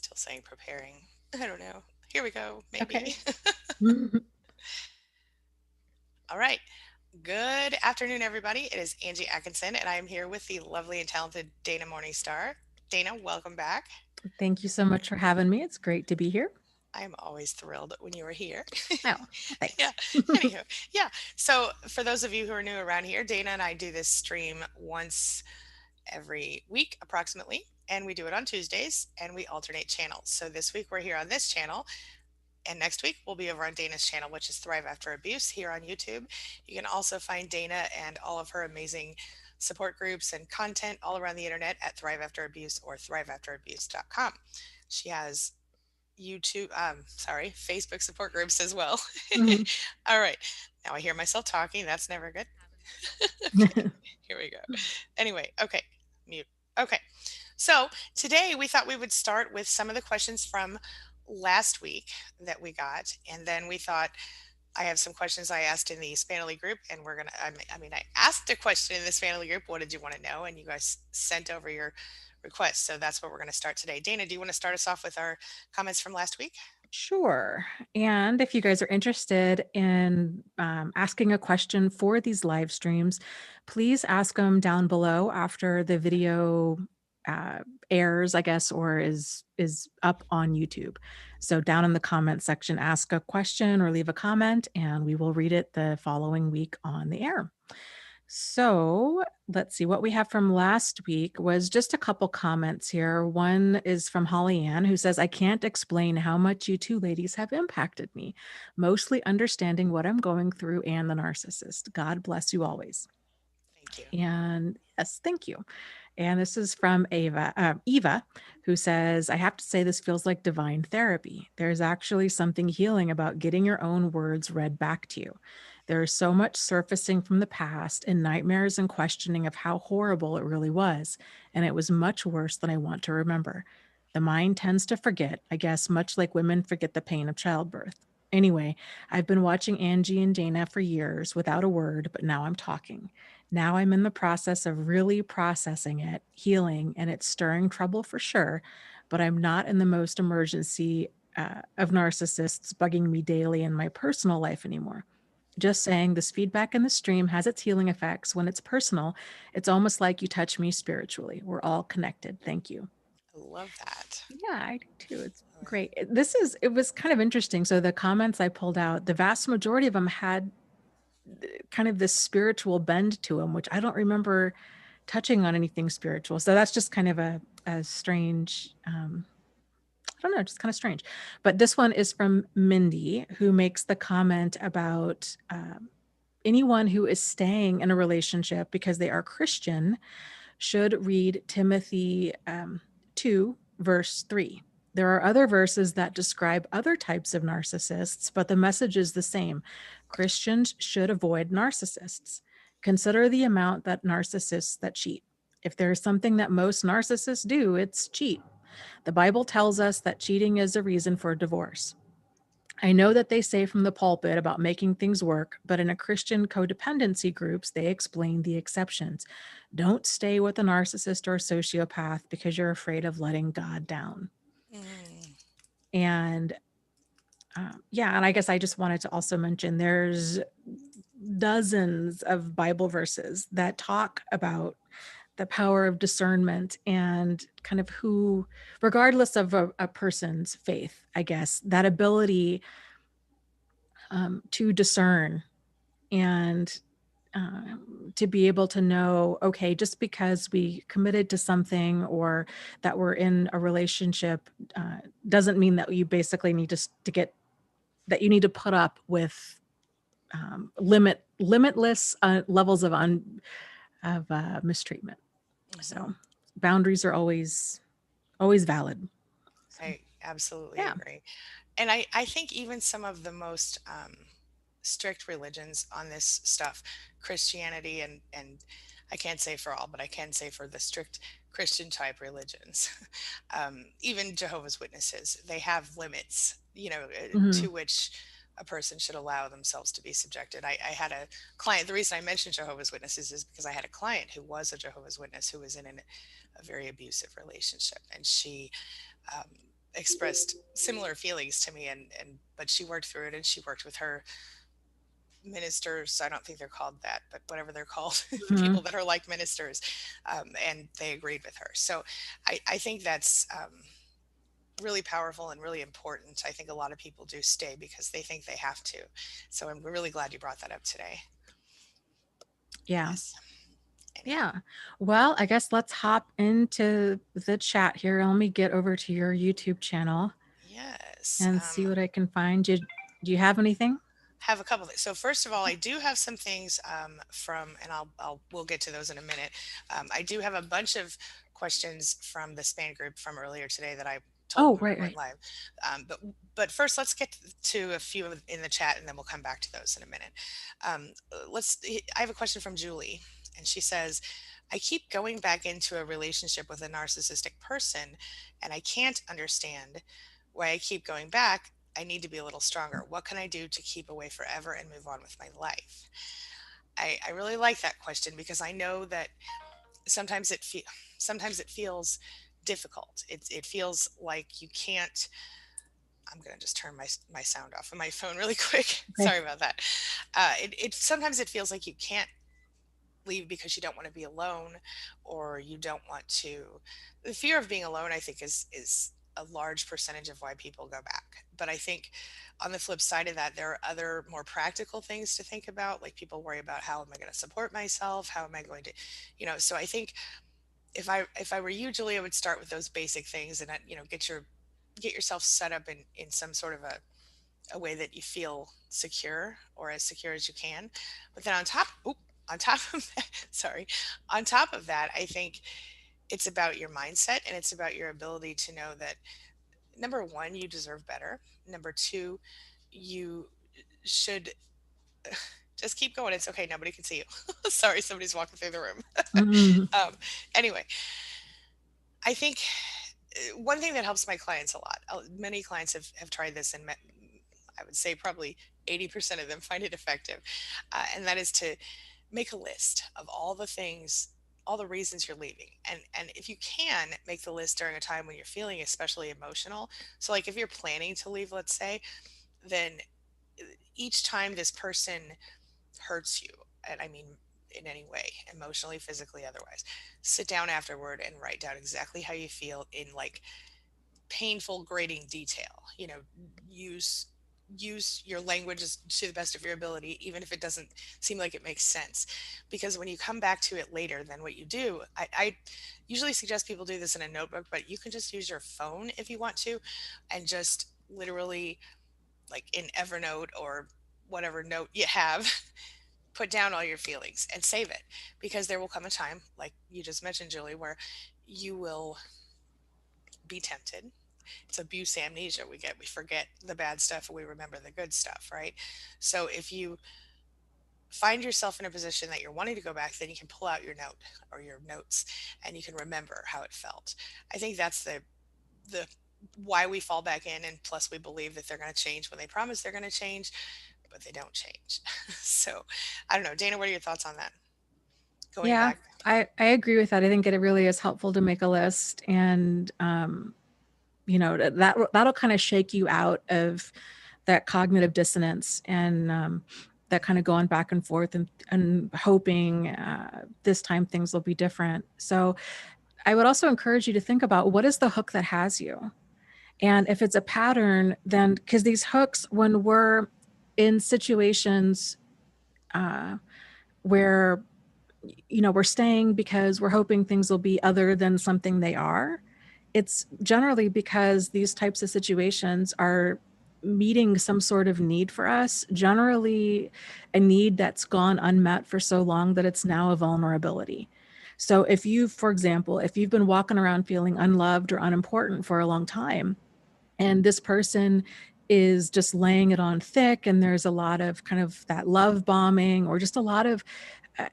Still saying preparing. I don't know. Here we go. Maybe. Okay. All right. Good afternoon, everybody. It is Angie Atkinson, and I am here with the lovely and talented Dana Morningstar. Dana, welcome back. Thank you so much for having me. It's great to be here. I am always thrilled when you are here. Oh, Yeah. thanks. Anywho, yeah. So, for those of you who are new around here, Dana and I do this stream once every week, approximately, and we do it on Tuesdays and we alternate channels. So, this week we're here on this channel. And next week, we'll be over on Dana's channel, which is Thrive After Abuse here on YouTube. You can also find Dana and all of her amazing support groups and content all around the internet at Thrive After Abuse or thriveafterabuse.com. She has Facebook support groups as well. Mhm. All right. Now I hear myself talking. That's never good. Okay. Here we go. Anyway, okay. Mute. Okay. So today we thought we would start with some of the questions from last week that we got. And then we thought I have some questions I asked in the Spanily group, and we're going to, I asked a question in the Spanily group. What did you want to know? And you guys sent over your requests. So that's what we're going to start today. Dana, do you want to start us off with our comments from last week? Sure. And if you guys are interested in asking a question for these live streams, please ask them down below after the video uh, airs, I guess, or is up on YouTube. So down in the comment section, ask a question or leave a comment, and we will read it the following week on the air. So let's see what we have from last week was just a couple comments here. One is from Holly Ann, who says, I can't explain how much you two ladies have impacted me, mostly understanding what I'm going through and the narcissist. God bless you always. Thank you. And yes, thank you. And this is from Eva, who says, I have to say, this feels like divine therapy. There's actually something healing about getting your own words read back to you. There is so much surfacing from the past and nightmares and questioning of how horrible it really was. And it was much worse than I want to remember. The mind tends to forget, I guess, much like women forget the pain of childbirth. Anyway, I've been watching Angie and Dana for years without a word, but now I'm talking. Now I'm in the process of really processing it, healing, and it's stirring trouble for sure, but I'm not in the most emergency of narcissists bugging me daily in my personal life anymore. Just saying this feedback in the stream has its healing effects. When it's personal, it's almost like you touch me spiritually. We're all connected. Thank you. I love that. Yeah, I do too. It's Love it. great. It was kind of interesting. So the comments I pulled out, the vast majority of them had kind of this spiritual bend to them, which I don't remember touching on anything spiritual. So that's just kind of a strange, I don't know, just kind of strange. But this one is from Mindy, who makes the comment about anyone who is staying in a relationship because they are Christian should read Timothy 2, verse 3. There are other verses that describe other types of narcissists, but the message is the same. Christians should avoid narcissists. Consider the amount that narcissists that cheat. If there's something that most narcissists do, it's cheat. The Bible tells us that cheating is a reason for divorce. I know that they say from the pulpit about making things work, but in a Christian codependency groups, they explain the exceptions. Don't stay with a narcissist or a sociopath because you're afraid of letting God down. Mm, And yeah, and I guess I just wanted to also mention there's dozens of Bible verses that talk about the power of discernment and kind of who, regardless of a person's faith, I guess, that ability to discern and to be able to know, okay, just because we committed to something or that we're in a relationship doesn't mean that you basically need to get that you need to put up with limitless levels of mistreatment. mhm. So boundaries are always valid. So I absolutely yeah. agree. And I think even some of the most strict religions on this stuff, Christianity and I can't say for all, but I can say for the strict Christian type religions, even Jehovah's Witnesses, they have limits, Mhm. to which a person should allow themselves to be subjected. I had a client. The reason I mentioned Jehovah's Witnesses is because I had a client who was a Jehovah's Witness who was in a very abusive relationship, and she um, expressed similar feelings to me, and but she worked through it, and she worked with her ministers. I don't think they're called that, but whatever they're called, Mhm. people that are like ministers, and they agreed with her. So I think that's really powerful and really important. I think a lot of people do stay because they think they have to. So I'm really glad you brought that up today. Yeah. Yes. Anyhow, Yeah. Well, I guess let's hop into the chat here. Let me get over to your YouTube channel yes. and see what I can find. Do you have anything? Have a couple things. So first of all, I do have some things from, and we'll get to those in a minute. I do have a bunch of questions from the span group from earlier today that I told Oh, when we right, weren't right. live. But first, let's get to a few in the chat, and then we'll come back to those in a minute. I have a question from Julie, and she says, "I keep going back into a relationship with a narcissistic person, and I can't understand why I keep going back. I need to be a little stronger. What can I do to keep away forever and move on with my life?" I really like that question because I know that sometimes sometimes it feels difficult. It feels like you can't. I'm gonna just turn my sound off of my phone really quick. Okay. Sorry about that. It sometimes it feels like you can't leave because you don't want to be alone, or you don't want to. The fear of being alone, I think, is a large percentage of why people go back. But I think on the flip side of that, there are other more practical things to think about. Like, people worry about, how am I going to support myself, how am I going to, so I think if I were you, Julie, I would start with those basic things, and get yourself set up in some sort of a way that you feel secure, or as secure as you can. But then on top of that, sorry, on top of that, I think it's about your mindset, and it's about your ability to know that, number one, you deserve better. Number two, you should just keep going. It's okay. Nobody can see you. Sorry, somebody's walking through the room. Mhm. um, anyway, I think one thing that helps my clients a lot, many clients have tried this, and I would say probably 80% of them find it effective. And that is to make a list of all the things, all the reasons you're leaving. And if you can, make the list during a time when you're feeling especially emotional. So, like, if you're planning to leave, let's say, then each time this person hurts you, and I mean in any way, emotionally, physically, otherwise, sit down afterward and write down exactly how you feel in, like, painful, grating detail. Use your language to the best of your ability, even if it doesn't seem like it makes sense. Because when you come back to it later, then what you do, I usually suggest people do this in a notebook, but you can just use your phone if you want to, and just literally, like in Evernote or whatever note you have, put down all your feelings and save it. Because there will come a time, like you just mentioned, Julie, where you will be tempted. It's abuse amnesia. We forget the bad stuff and we remember the good stuff, right? So if you find yourself in a position that you're wanting to go back, then you can pull out your note or your notes, and you can remember how it felt. I think that's the why we fall back in, and plus we believe that they're going to change when they promise they're going to change, but they don't change. So I don't know, Dana, what are your thoughts on that, going Yeah, back? I agree with that. I think it really is helpful to make a list, and that'll kind of shake you out of that cognitive dissonance, and that kind of going back and forth, and hoping this time things will be different. So I would also encourage you to think about, what is the hook that has you? And if it's a pattern, then, because these hooks, when we're in situations uh, where we're staying because we're hoping things will be other than something they are, it's generally because these types of situations are meeting some sort of need for us, generally a need that's gone unmet for so long that it's now a vulnerability. So for example, if you've been walking around feeling unloved or unimportant for a long time, and this person is just laying it on thick, and there's a lot of kind of that love bombing, or just a lot of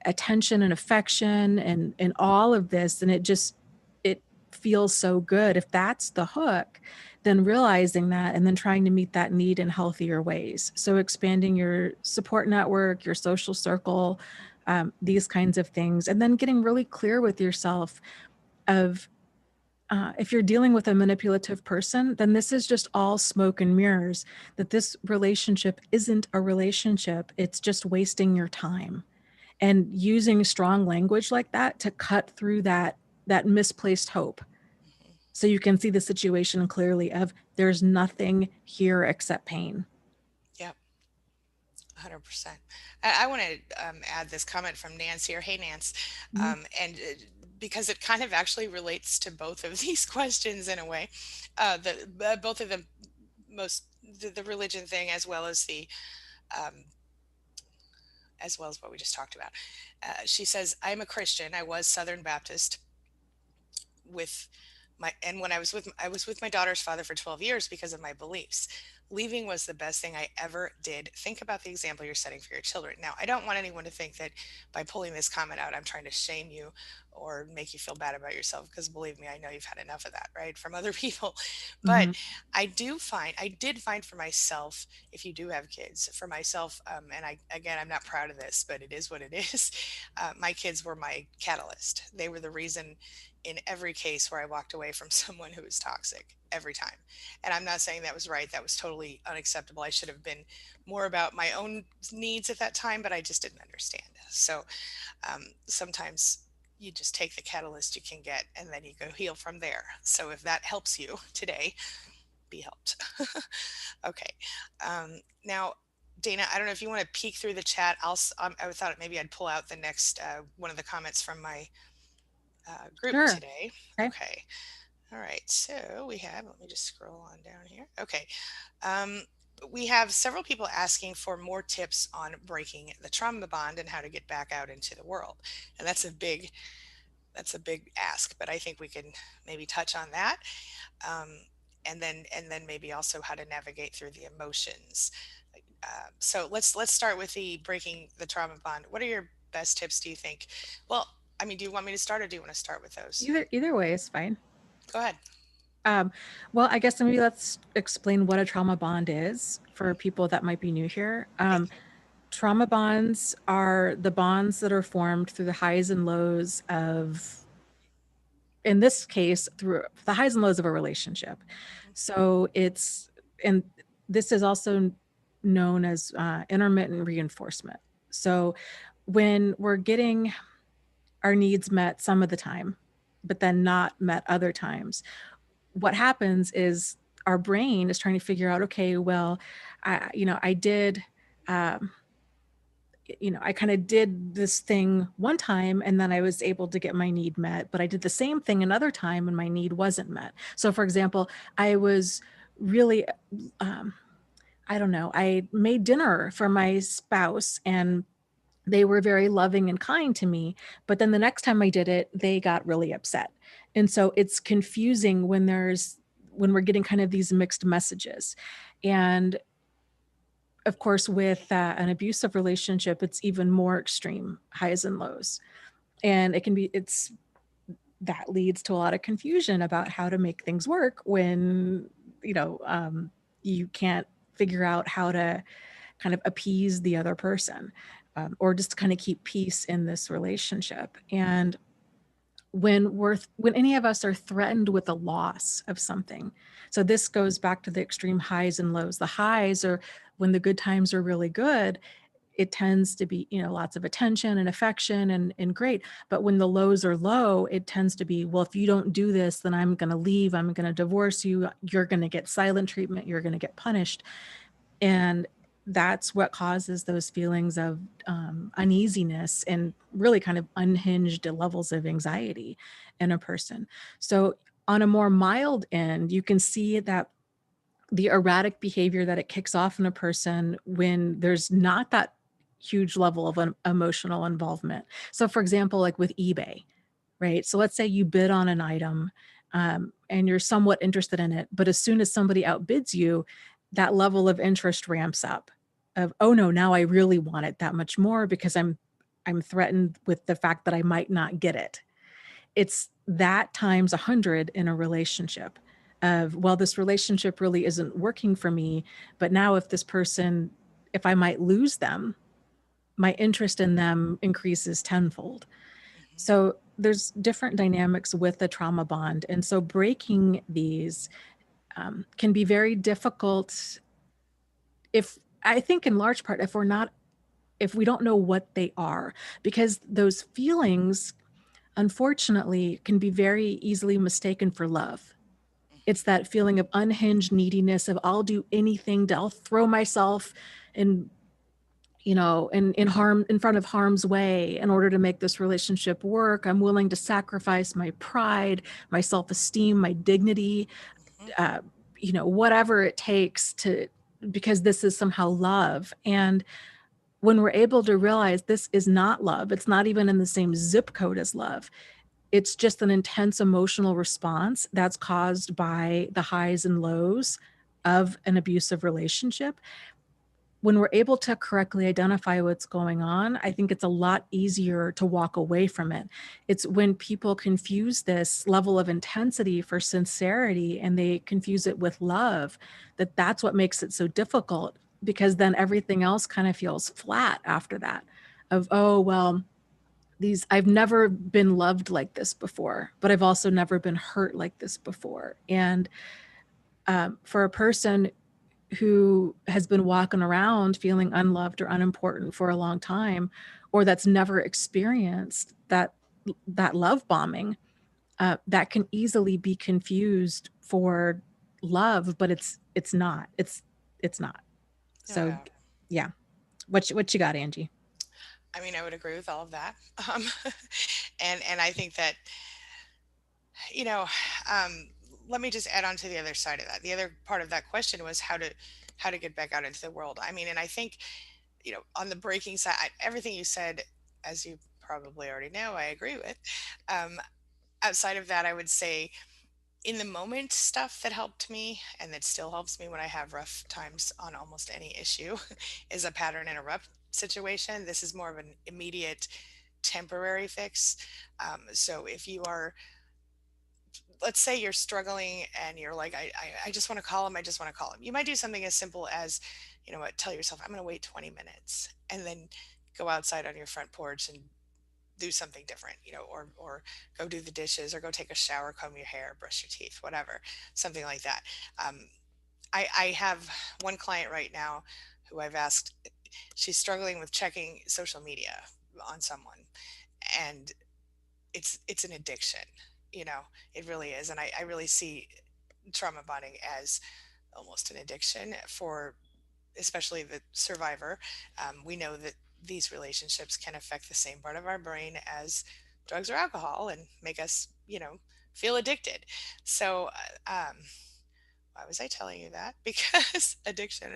attention and affection, and all of this, and it feels so good. If that's the hook, then realizing that, and then trying to meet that need in healthier ways. So expanding your support network, your social circle, these kinds of things, and then getting really clear with yourself of if you're dealing with a manipulative person, then this is just all smoke and mirrors, that this relationship isn't a relationship. It's just wasting your time. And using strong language like that to cut through that misplaced hope. Mhm. So you can see the situation clearly of there's nothing here except pain. Yep. 100%. I want to add this comment from Nance here. Hey, Nance. Mhm. And because it kind of actually relates to both of these questions in a way, both of them, the religion thing um, as well as what we just talked about. She says, "I'm a Christian. I was Southern Baptist with and when I was with my daughter's father for 12 years because of my beliefs. Leaving was the best thing I ever did. Think about the example you're setting for your children." Now, I don't want anyone to think that by pulling this comment out, I'm trying to shame you or make you feel bad about yourself, because believe me, I know you've had enough of that, right, from other people. But Mhm. I did find for myself, if you do have kids, for myself, and again, I'm not proud of this, but it is what it is. My kids were my catalyst. They were the reason in every case where I walked away from someone who was toxic, every time. And I'm not saying that was right. That was totally unacceptable. I should have been more about my own needs at that time, but I just didn't understand. So sometimes you just take the catalyst you can get and then you go heal from there. So if that helps you today, be helped. Okay. Now, Dana, I don't know if you want to peek through the chat. I thought maybe I'd pull out the next one of the comments from my group Sure. today. Okay. Okay. All right. So we have, let me just scroll on down here. Okay. Um, we have several people asking for more tips on breaking the trauma bond and how to get back out into the world. And that's a big ask, but I think we can maybe touch on that. Um, and then maybe also how to navigate through the emotions. So let's start with the breaking the trauma bond. What are your best tips, do you think? Well, I mean, do you want me to start, or do you want to start with those? Either way is fine. Go ahead. Um, well, I guess maybe let's explain what a trauma bond is for people that might be new here. Thank you. Trauma bonds are the bonds that are formed through the highs and lows of, in this case, through the highs and lows of a relationship. So it's, and this is also known as intermittent reinforcement. So when we're getting our needs met some of the time, but then not met other times, what happens is our brain is trying to figure out, okay, well, I did, um, I kind of did this thing one time and then I was able to get my need met, but I did the same thing another time and my need wasn't met. So, for example, I was really, um, I don't know, I made dinner for my spouse and they were very loving and kind to me. But then the next time I did it, they got really upset. And so it's confusing when we're getting kind of these mixed messages. And of course, with an abusive relationship, it's even more extreme highs and lows. And that leads to a lot of confusion about how to make things work when, you know, um, you can't figure out how to kind of appease the other person, or just kind of keep peace in this relationship. And when any of us are threatened with a loss of something, so this goes back to the extreme highs and lows. The highs are when the good times are really good. It tends to be, lots of attention and affection and great. But when the lows are low, it tends to be, well, if you don't do this, then I'm going to leave. I'm going to divorce you. You're going to get silent treatment. You're going to get punished. And that's what causes those feelings of uneasiness and really kind of unhinged levels of anxiety in a person. So on a more mild end, you can see that the erratic behavior that it kicks off in a person when there's not that huge level of emotional involvement. So for example, like with eBay, right? So let's say you bid on an item, and you're somewhat interested in it, but as soon as somebody outbids you, that level of interest ramps up of, oh no, now I really want it that much more because I'm threatened with the fact that I might not get it. It's that times 100 in a relationship of, well, this relationship really isn't working for me, but now if I might lose them, my interest in them increases tenfold. Mhm. So there's different dynamics with the trauma bond. And so breaking these can be very difficult if, I think in large part, if we don't know what they are, because those feelings, unfortunately, can be very easily mistaken for love. It's Hmm. that feeling of unhinged neediness of I'll do anything I'll throw myself in, in front of harm's way in order to make this relationship work. I'm willing to sacrifice my pride, my self-esteem, my dignity, Hmm. uh, whatever it takes because this is somehow love. And when we're able to realize this is not love, it's not even in the same zip code as love. It's just an intense emotional response that's caused by the highs and lows of an abusive relationship. When we're able to correctly identify what's going on, I think it's a lot easier to walk away from it. It's when people confuse this level of intensity for sincerity and they confuse it with love, that's what makes it so difficult, because then everything else kind of feels flat after that. Of, oh, well, I've never been loved like this before, but I've also never been hurt like this before. And for a person who has been walking around feeling unloved or unimportant for a long time, or that's never experienced that love bombing, that can easily be confused for love, but it's not. It's not. No So, doubt. yeah. What you got, Angie? I mean, I would agree with all of that. Um, and I think that, you know, um, let me just add on to the other side of that. The other part of that question was how to get back out into the world. I mean, and I think, on the breaking side, everything you said, as you probably already know, I agree with. Um, Outside of that, I would say in the moment stuff that helped me and that still helps me when I have rough times on almost any issue is a pattern interrupt situation. This is more of an immediate temporary fix. So if you are, let's say you're struggling and you're like, I just want to call him. I just want to call him. You might do something as simple as, you know what, tell yourself, I'm going to wait 20 minutes and then go outside on your front porch and do something different, or go do the dishes or go take a shower, comb your hair, brush your teeth, whatever, something like that. Um, I have one client right now who I've asked, she's struggling with checking social media on someone, and it's an addiction, it really is. And I really see trauma bonding as almost an addiction for especially the survivor. We know that these relationships can affect the same part of our brain as drugs or alcohol and make us, feel addicted. So, why was I telling you that? Because addiction.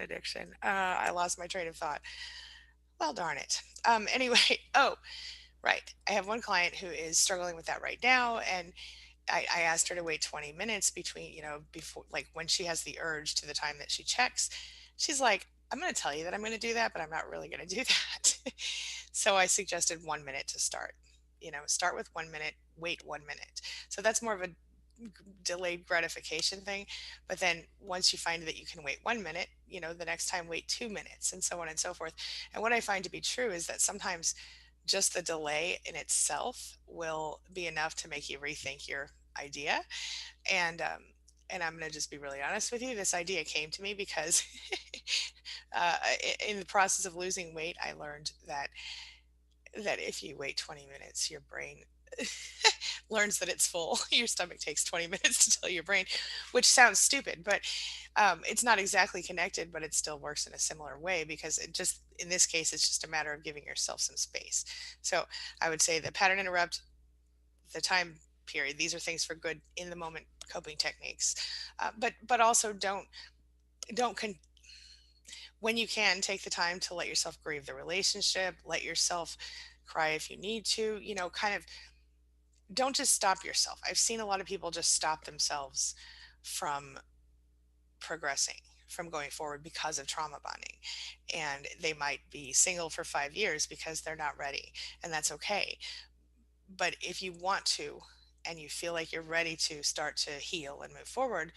I lost my train of thought. Well, darn it. Anyway, oh, right. I have one client who is struggling with that right now, and I asked her to wait 20 minutes between, before, like when she has the urge to the time that she checks. She's like, I'm going to tell you that I'm going to do that, but I'm not really going to do that. So I suggested 1 minute to start. Start with 1 minute, wait 1 minute. So that's more of a delayed gratification thing. But then once you find that you can wait 1 minute, the next time wait 2 minutes, and so on and so forth. And what I find to be true is that sometimes just the delay in itself will be enough to make you rethink your idea. And I'm going to just be really honest with you. This idea came to me because in the process of losing weight, I learned that if you wait 20 minutes, your brain learns that it's full. Your stomach takes 20 minutes to tell your brain, which sounds stupid, but it's not exactly connected, but it still works in a similar way because in this case, it's just a matter of giving yourself some space. So I would say the pattern interrupt, the time period, these are things for good in the moment coping techniques. But also don't when you can, take the time to let yourself grieve the relationship, let yourself cry if you need to, kind of don't just stop yourself. I've seen a lot of people just stop themselves from progressing, from going forward because of trauma bonding. And they might be single for 5 years because they're not ready, and that's okay. But if you want to, and you feel like you're ready to start to heal and move forward,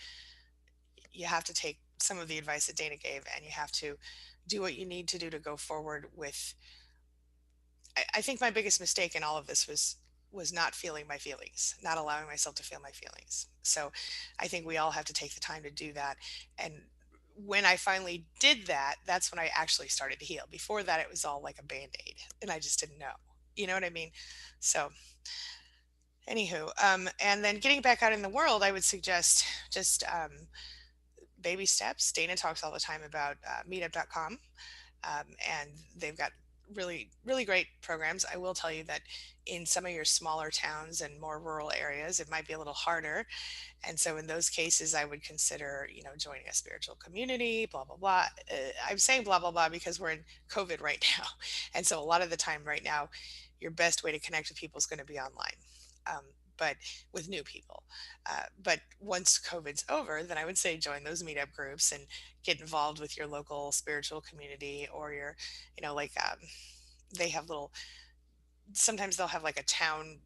you have to take some of the advice that Dana gave, and you have to do what you need to do to go forward with. I think my biggest mistake in all of this was not feeling my feelings, not allowing myself to feel my feelings. So I think we all have to take the time to do that. And when I finally did that, that's when I actually started to heal. Before that, it was all like a band-aid and I just didn't know. You know what I mean? So anywho, and then getting back out in the world, I would suggest just baby steps. Dana talks all the time about meetup.com, and they've got really great programs. I will tell you that in some of your smaller towns and more rural areas, it might be a little harder. And so in those cases, I would consider, joining a spiritual community, blah, blah, blah. I'm saying blah, blah, blah because we're in COVID right now. And so a lot of the time right now, your best way to connect with people is going to be online. Um, but with new people. But once COVID's over, then I would say join those meetup groups and get involved with your local spiritual community or your, like they have sometimes they'll have like a town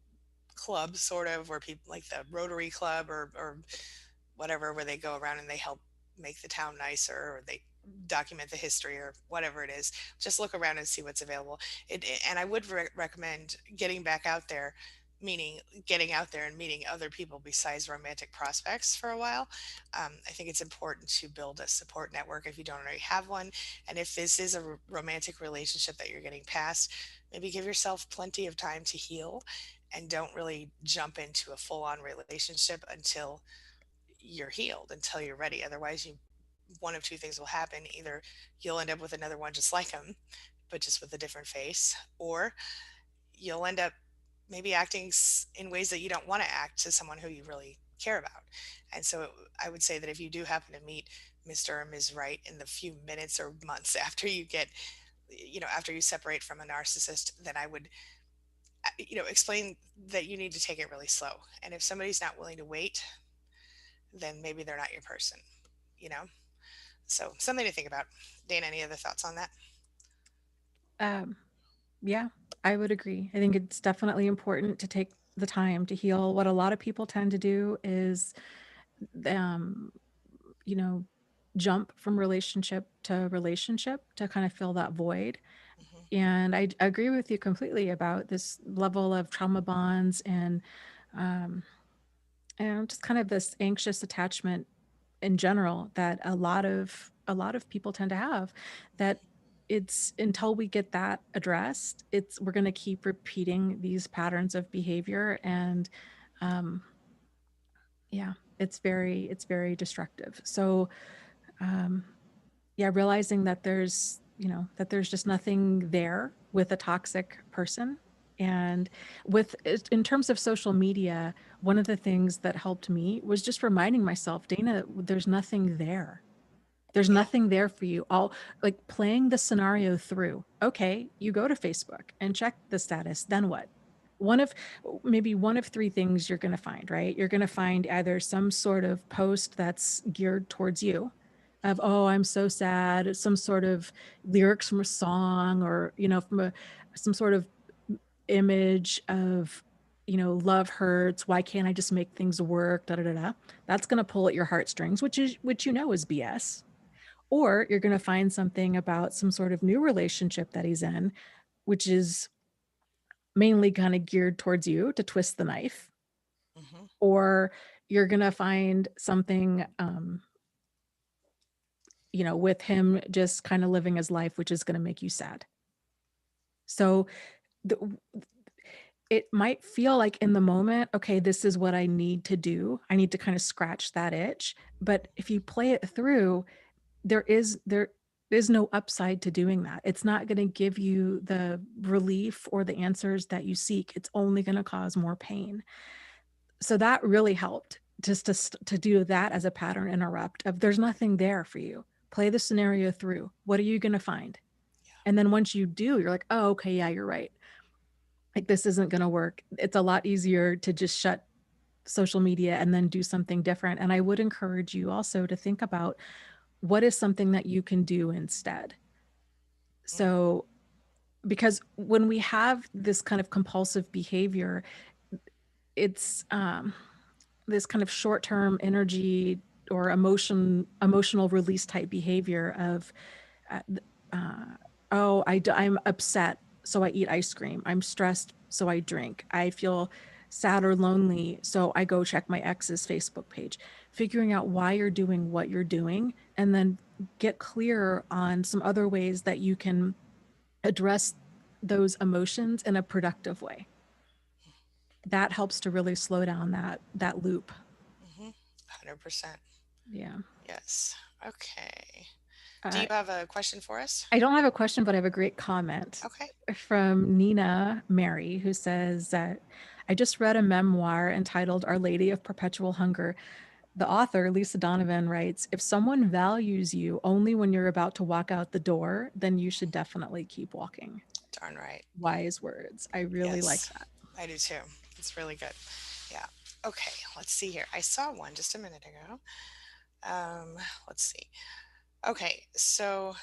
club sort of where people like the Rotary Club or whatever, where they go around and they help make the town nicer or they document the history or whatever it is. Just look around and see what's available. And I would recommend getting back out there, meaning getting out there and meeting other people besides romantic prospects for a while. I think it's important to build a support network if you don't already have one. And if this is a romantic relationship that you're getting past, maybe give yourself plenty of time to heal and don't really jump into a full-on relationship until you're healed, until you're ready. Otherwise, one of two things will happen. Either you'll end up with another one just like him, but just with a different face, or you'll end up maybe acting in ways that you don't want to act to someone who you really care about. And so I would say that if you do happen to meet Mr. or Ms. Right in the few minutes or months after you get, after you separate from a narcissist, then I would, explain that you need to take it really slow. And if somebody's not willing to wait, then maybe they're not your person, you know? So something to think about. Dana, any other thoughts on that? Um, yeah, I would agree. I think it's definitely important to take the time to heal. What a lot of people tend to do is, um, you know, jump from relationship to kind of fill that void. Hmm. And I agree with you completely about this level of trauma bonds um, and just kind of this anxious attachment in general that a lot of people tend to have, that it's until we get that addressed, we're going to keep repeating these patterns of behavior. And um yeah, it's very destructive. So um yeah, realizing that there's just nothing there with a toxic person. And in terms of social media, one of the things that helped me was just reminding myself, Dana, there's nothing there. There's Yeah. nothing there for you. All, like, playing the scenario through. Okay, you go to Facebook and check the status, then what? One of Maybe one of three things you're going to find, right? You're going to find either some sort of post that's geared towards you, of, oh, I'm so sad, some sort of lyrics from a song, or from some sort of image of, love hurts, why can't I just make things work, da da da da. That's going to pull at your heartstrings, which is BS. Or you're going to find something about some sort of new relationship that he's in, which is mainly kind of geared towards you to twist the knife. Hmm. Or you're going to find something, with him just kind of living his life, which is going to make you sad. So the, it might feel like in the moment, okay, this is what I need to do. I need to kind of scratch that itch. But if you play it through, there is no upside to doing that. It's not going to give you the relief or the answers that you seek. It's only going to cause more pain. So that really helped, just to do that as a pattern interrupt of, there's nothing there for you. Play the scenario through. What are you going to find? Yeah. And then once you do, you're like, oh, okay, yeah, you're right. Like, this isn't going to work. It's a lot easier to just shut social media and then do something different. And I would encourage you also to think about, what is something that you can do instead. Mm. So, because when we have this kind of compulsive behavior, it's this kind of short-term energy or emotional release type behavior of, uh, oh, I'm upset, so I eat ice cream. I'm stressed, so I drink. I feel sad or lonely, so I go check my ex's Facebook page. Figuring out why you're doing what you're doing, and then get clear on some other ways that you can address those emotions in a productive way. That helps to really slow down that loop. 100%. Yeah. Yes. Okay. Do you Uh, have a question for us? I don't have a question, but I have a great comment Okay. from Nina Mary, who says that I just read a memoir entitled Our Lady of Perpetual Hunger. The author, Lisa Donovan, writes, if someone values you only when you're about to walk out the door, then you should definitely keep walking. Darn right. Wise words. I really like Yes, that. I do too. It's really good. Yeah. Okay. Let's see here. I saw one just a minute ago. Um, let's see. Okay. So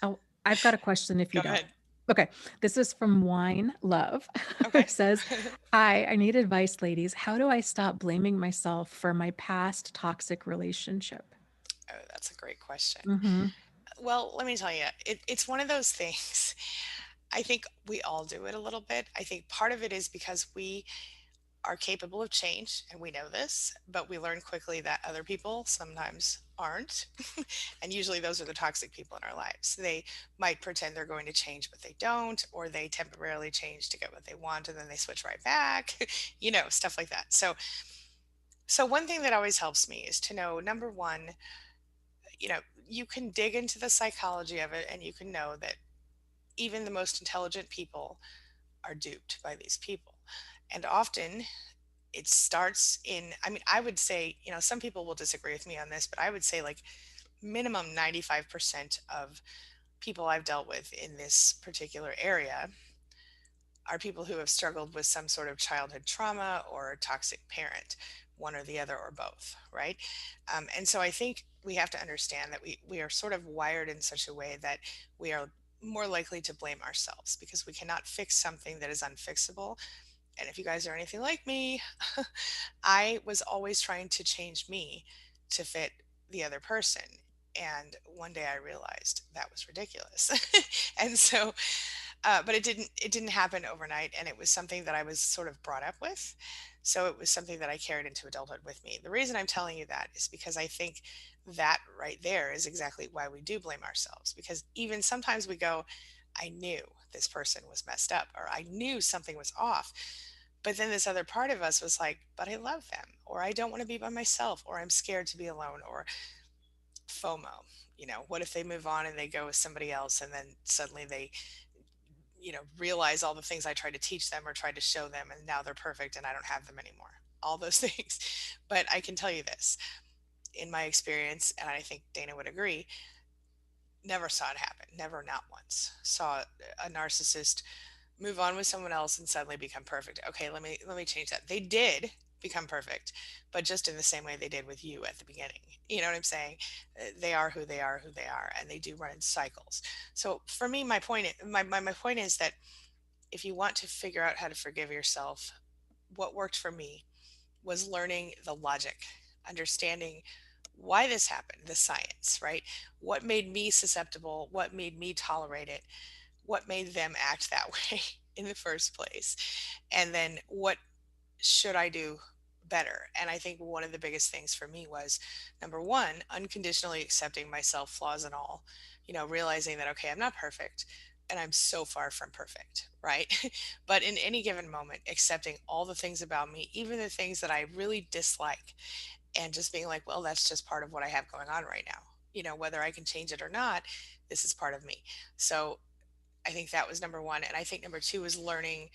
Oh, I've got a question if go you don't. ahead. Okay. This is from Wine Love, who Okay. says, hi, I need advice, ladies. How do I stop blaming myself for my past toxic relationship? Oh, that's a great question. Mm-hmm. Well, let me tell you, it's one of those things. I think we all do it a little bit. I think part of it is because we are capable of change and we know this, but we learn quickly that other people sometimes aren't. And usually those are the toxic people in our lives. They might pretend they're going to change, but they don't, or they temporarily change to get what they want and then they switch right back, stuff like that. So one thing that always helps me is to know number one, you can dig into the psychology of it and you can know that even the most intelligent people are duped by these people. And often it starts in, I mean, I would say, some people will disagree with me on this, but I would say like minimum 95% of people I've dealt with in this particular area are people who have struggled with some sort of childhood trauma or a toxic parent, one or the other or both, right? And so I think we have to understand that we are sort of wired in such a way that we are more likely to blame ourselves because we cannot fix something that is unfixable. And if you guys are anything like me, I was always trying to change me to fit the other person. And one day I realized that was ridiculous. And so, but it didn't happen overnight. And it was something that I was sort of brought up with. So it was something that I carried into adulthood with me. The reason I'm telling you that is because I think that right there is exactly why we do blame ourselves. Because even sometimes we go, I knew this person was messed up, or I knew something was off. But then this other part of us was like, but I love them, or I don't want to be by myself, or I'm scared to be alone, or FOMO. What if they move on and they go with somebody else and then suddenly they, realize all the things I tried to teach them or tried to show them and now they're perfect and I don't have them anymore. All those things. But I can tell you this in my experience, and I think Dana would agree, never saw it happen. Never, not once. Saw a narcissist move on with someone else and suddenly become perfect. Okay, let me change that. They did become perfect, but just in the same way they did with you at the beginning. You know what I'm saying? They are who they are, and they do run in cycles. So for me, my point is that if you want to figure out how to forgive yourself, what worked for me was learning the logic, understanding why this happened, the science, right? What made me susceptible? What made me tolerate it? What made them act that way in the first place? And then what should I do better? And I think one of the biggest things for me was number one, unconditionally accepting myself, flaws and all, realizing that, okay, I'm not perfect and I'm so far from perfect, right? But in any given moment, accepting all the things about me, even the things that I really dislike, and just being like, well, that's just part of what I have going on right now. Whether I can change it or not, this is part of me. So I think that was number one. And I think number two is learning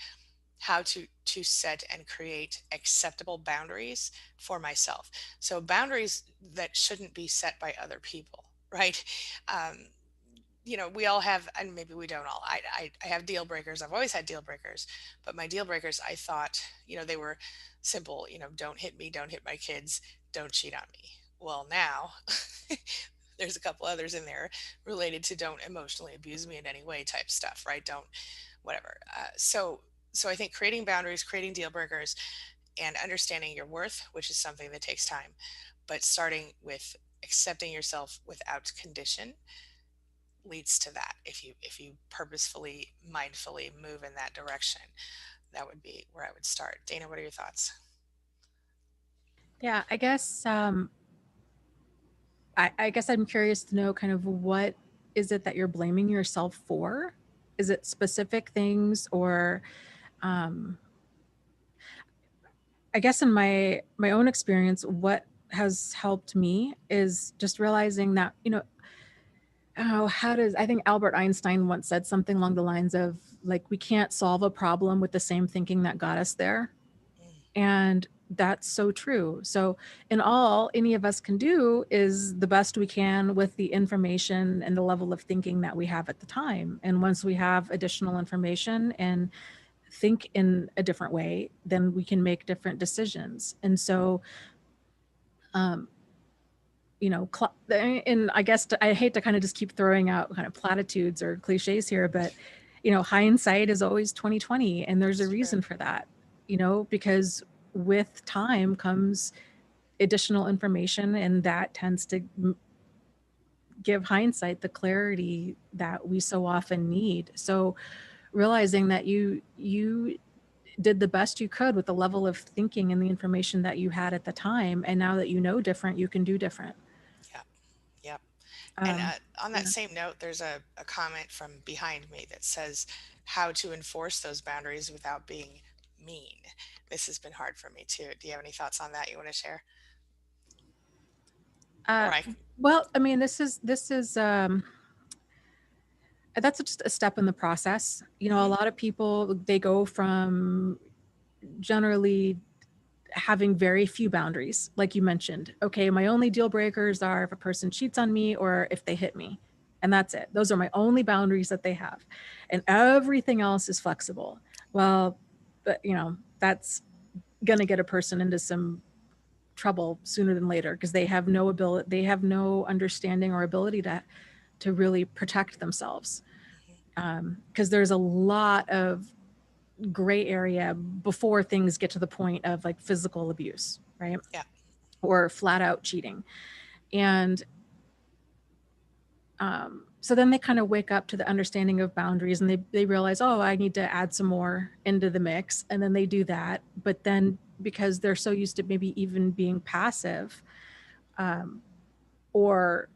how to set and create acceptable boundaries for myself. So boundaries that shouldn't be set by other people, right? Um, we all have, and maybe we don't all. I have deal breakers. I've always had deal breakers, but my deal breakers, I thought, they were simple. Don't hit me, don't hit my kids, don't cheat on me. Well, now there's a couple others in there related to don't emotionally abuse me in any way type stuff, right? Don't whatever. So I think creating boundaries, creating deal breakers, and understanding your worth, which is something that takes time, but starting with accepting yourself without condition leads to that. If you purposefully, mindfully move in that direction, that would be where I would start. Dana, what are your thoughts? Yeah, I guess I'm curious to know kind of what is it that you're blaming yourself for? Is it specific things, or um, I guess in my own experience, what has helped me is just realizing that, oh, how does I think Albert Einstein once said something along the lines of like, we can't solve a problem with the same thinking that got us there. Mm, And that's so true. So, in all any of us can do is the best we can with the information and the level of thinking that we have at the time. And once we have additional information and think in a different way, then we can make different decisions. And so, um, and I guess I hate to kind of just keep throwing out kind of platitudes or cliches here, but hindsight is always 2020, and there's a it's true. reason for that. Because with time comes additional information, and that tends to give hindsight the clarity that we so often need. So realizing that you did the best you could with the level of thinking and the information that you had at the time, and now that you know different, you can do different. Yeah. Yep. And Um, on that yeah. same note, there's a comment from behind me that says how to enforce those boundaries without being mean. This has been hard for me too. Do you have any thoughts on that you want to share? Uh, Or I, well, I mean, this is that's just a step in the process. A mhm, lot of people, they go from generally having very few boundaries, like you mentioned. Okay, my only deal breakers are if a person cheats on me or if they hit me. And that's it. Those are my only boundaries that they have. And everything else is flexible. Well, but that's going to get a person into some trouble sooner than later, because they have no understanding or ability to really protect themselves. mhm. Because there's a lot of gray area before things get to the point of like physical abuse, right? Yeah. Or flat out cheating. And so then they kind of wake up to the understanding of boundaries, and they realize, oh, I need to add some more into the mix. And then they do that. But then because they're so used to maybe even being passive, um, or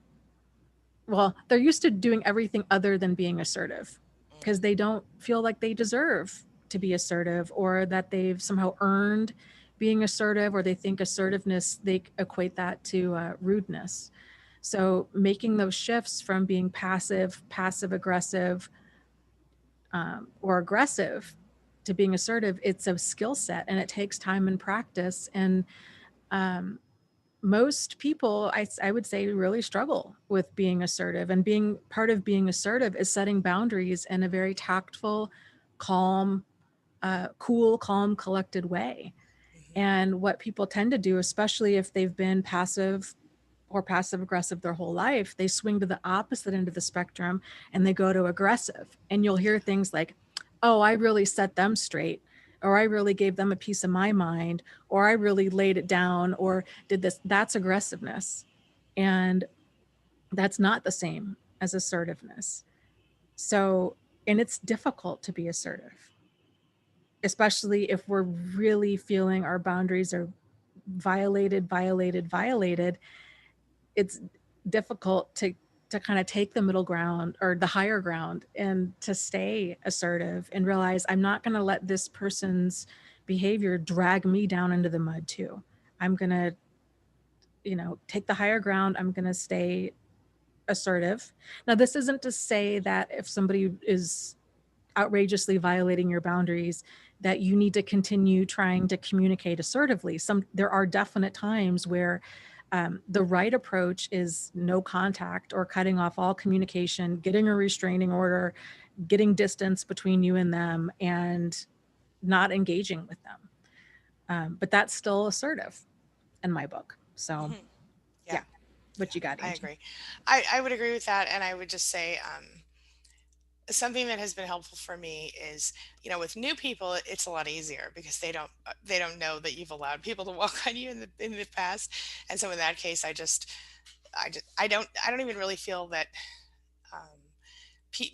well, they're used to doing everything other than being assertive, Mm, because they don't feel like they deserve to be assertive, or that they've somehow earned being assertive, or they think assertiveness, they equate that to rudeness. So making those shifts from being passive aggressive, or aggressive, to being assertive, it's a skill set, and it takes time and practice. And um, most people, I would say, really struggle with being assertive. And being part of being assertive is setting boundaries in a very tactful, calm, cool, calm, collected way. mhm, And what people tend to do, especially if they've been passive or passive aggressive their whole life, they swing to the opposite end of the spectrum, and they go to aggressive. And you'll hear things like, oh, I really set them straight, or I really gave them a piece of my mind, or I really laid it down, or did this. That's aggressiveness. And that's not the same as assertiveness. So, and it's difficult to be assertive, especially if we're really feeling our boundaries are violated. It's difficult to kind of take the middle ground or the higher ground, and to stay assertive and realize I'm not going to let this person's behavior drag me down into the mud too. I'm going to, take the higher ground. I'm going to stay assertive. Now, this isn't to say that if somebody is outrageously violating your boundaries, that you need to continue trying to communicate assertively. There are definite times where the right approach is no contact, or cutting off all communication, getting a restraining order, getting distance between you and them, and not engaging with them. But that's still assertive in my book. So mhm. yeah, Yeah. what Yeah. you got, I Angie? agree. I would agree with that. And I would just say, something that has been helpful for me is, with new people, it's a lot easier because they don't know that you've allowed people to walk on you in the past. And so in that case, I don't even really feel that, um,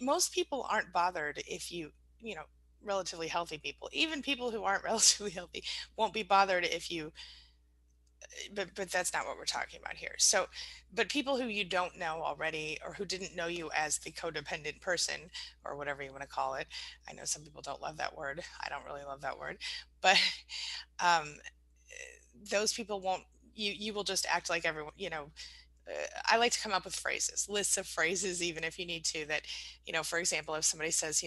most people aren't bothered if you know, relatively healthy people, even people who aren't relatively healthy, won't be bothered if you, but that's not what we're talking about here. So, but people who you don't know already, or who didn't know you as the codependent person, or whatever you want to call it. I know some people don't love that word. I don't really love that word, but um, those people won't. You will just act like everyone. I like to come up with phrases, lists of phrases, even if you need to. That, for example, if somebody says,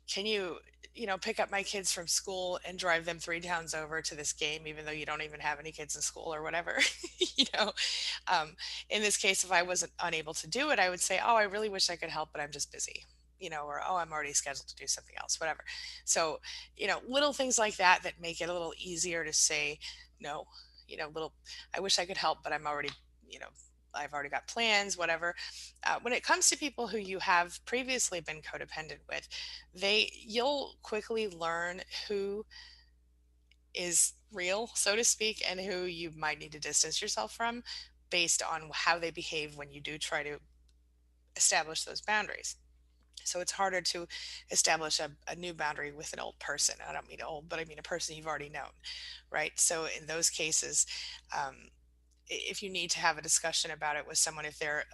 can you, pick up my kids from school and drive them 3 towns over to this game, even though you don't even have any kids in school or whatever. you know, um, in this case, if I wasn't unable to do it, I would say, oh, I really wish I could help, but I'm just busy. Or, oh, I'm already scheduled to do something else, whatever. So, little things like that that make it a little easier to say no. Little, I wish I could help, but I'm already, you know, I've already got plans, whatever. When it comes to people who you have previously been codependent with, you'll quickly learn who is real, so to speak, and who you might need to distance yourself from based on how they behave when you do try to establish those boundaries. So it's harder to establish a new boundary with an old person. I don't mean old, but I mean a person you've already known, right? So in those cases, um, if you need to have a discussion about it with someone, if they're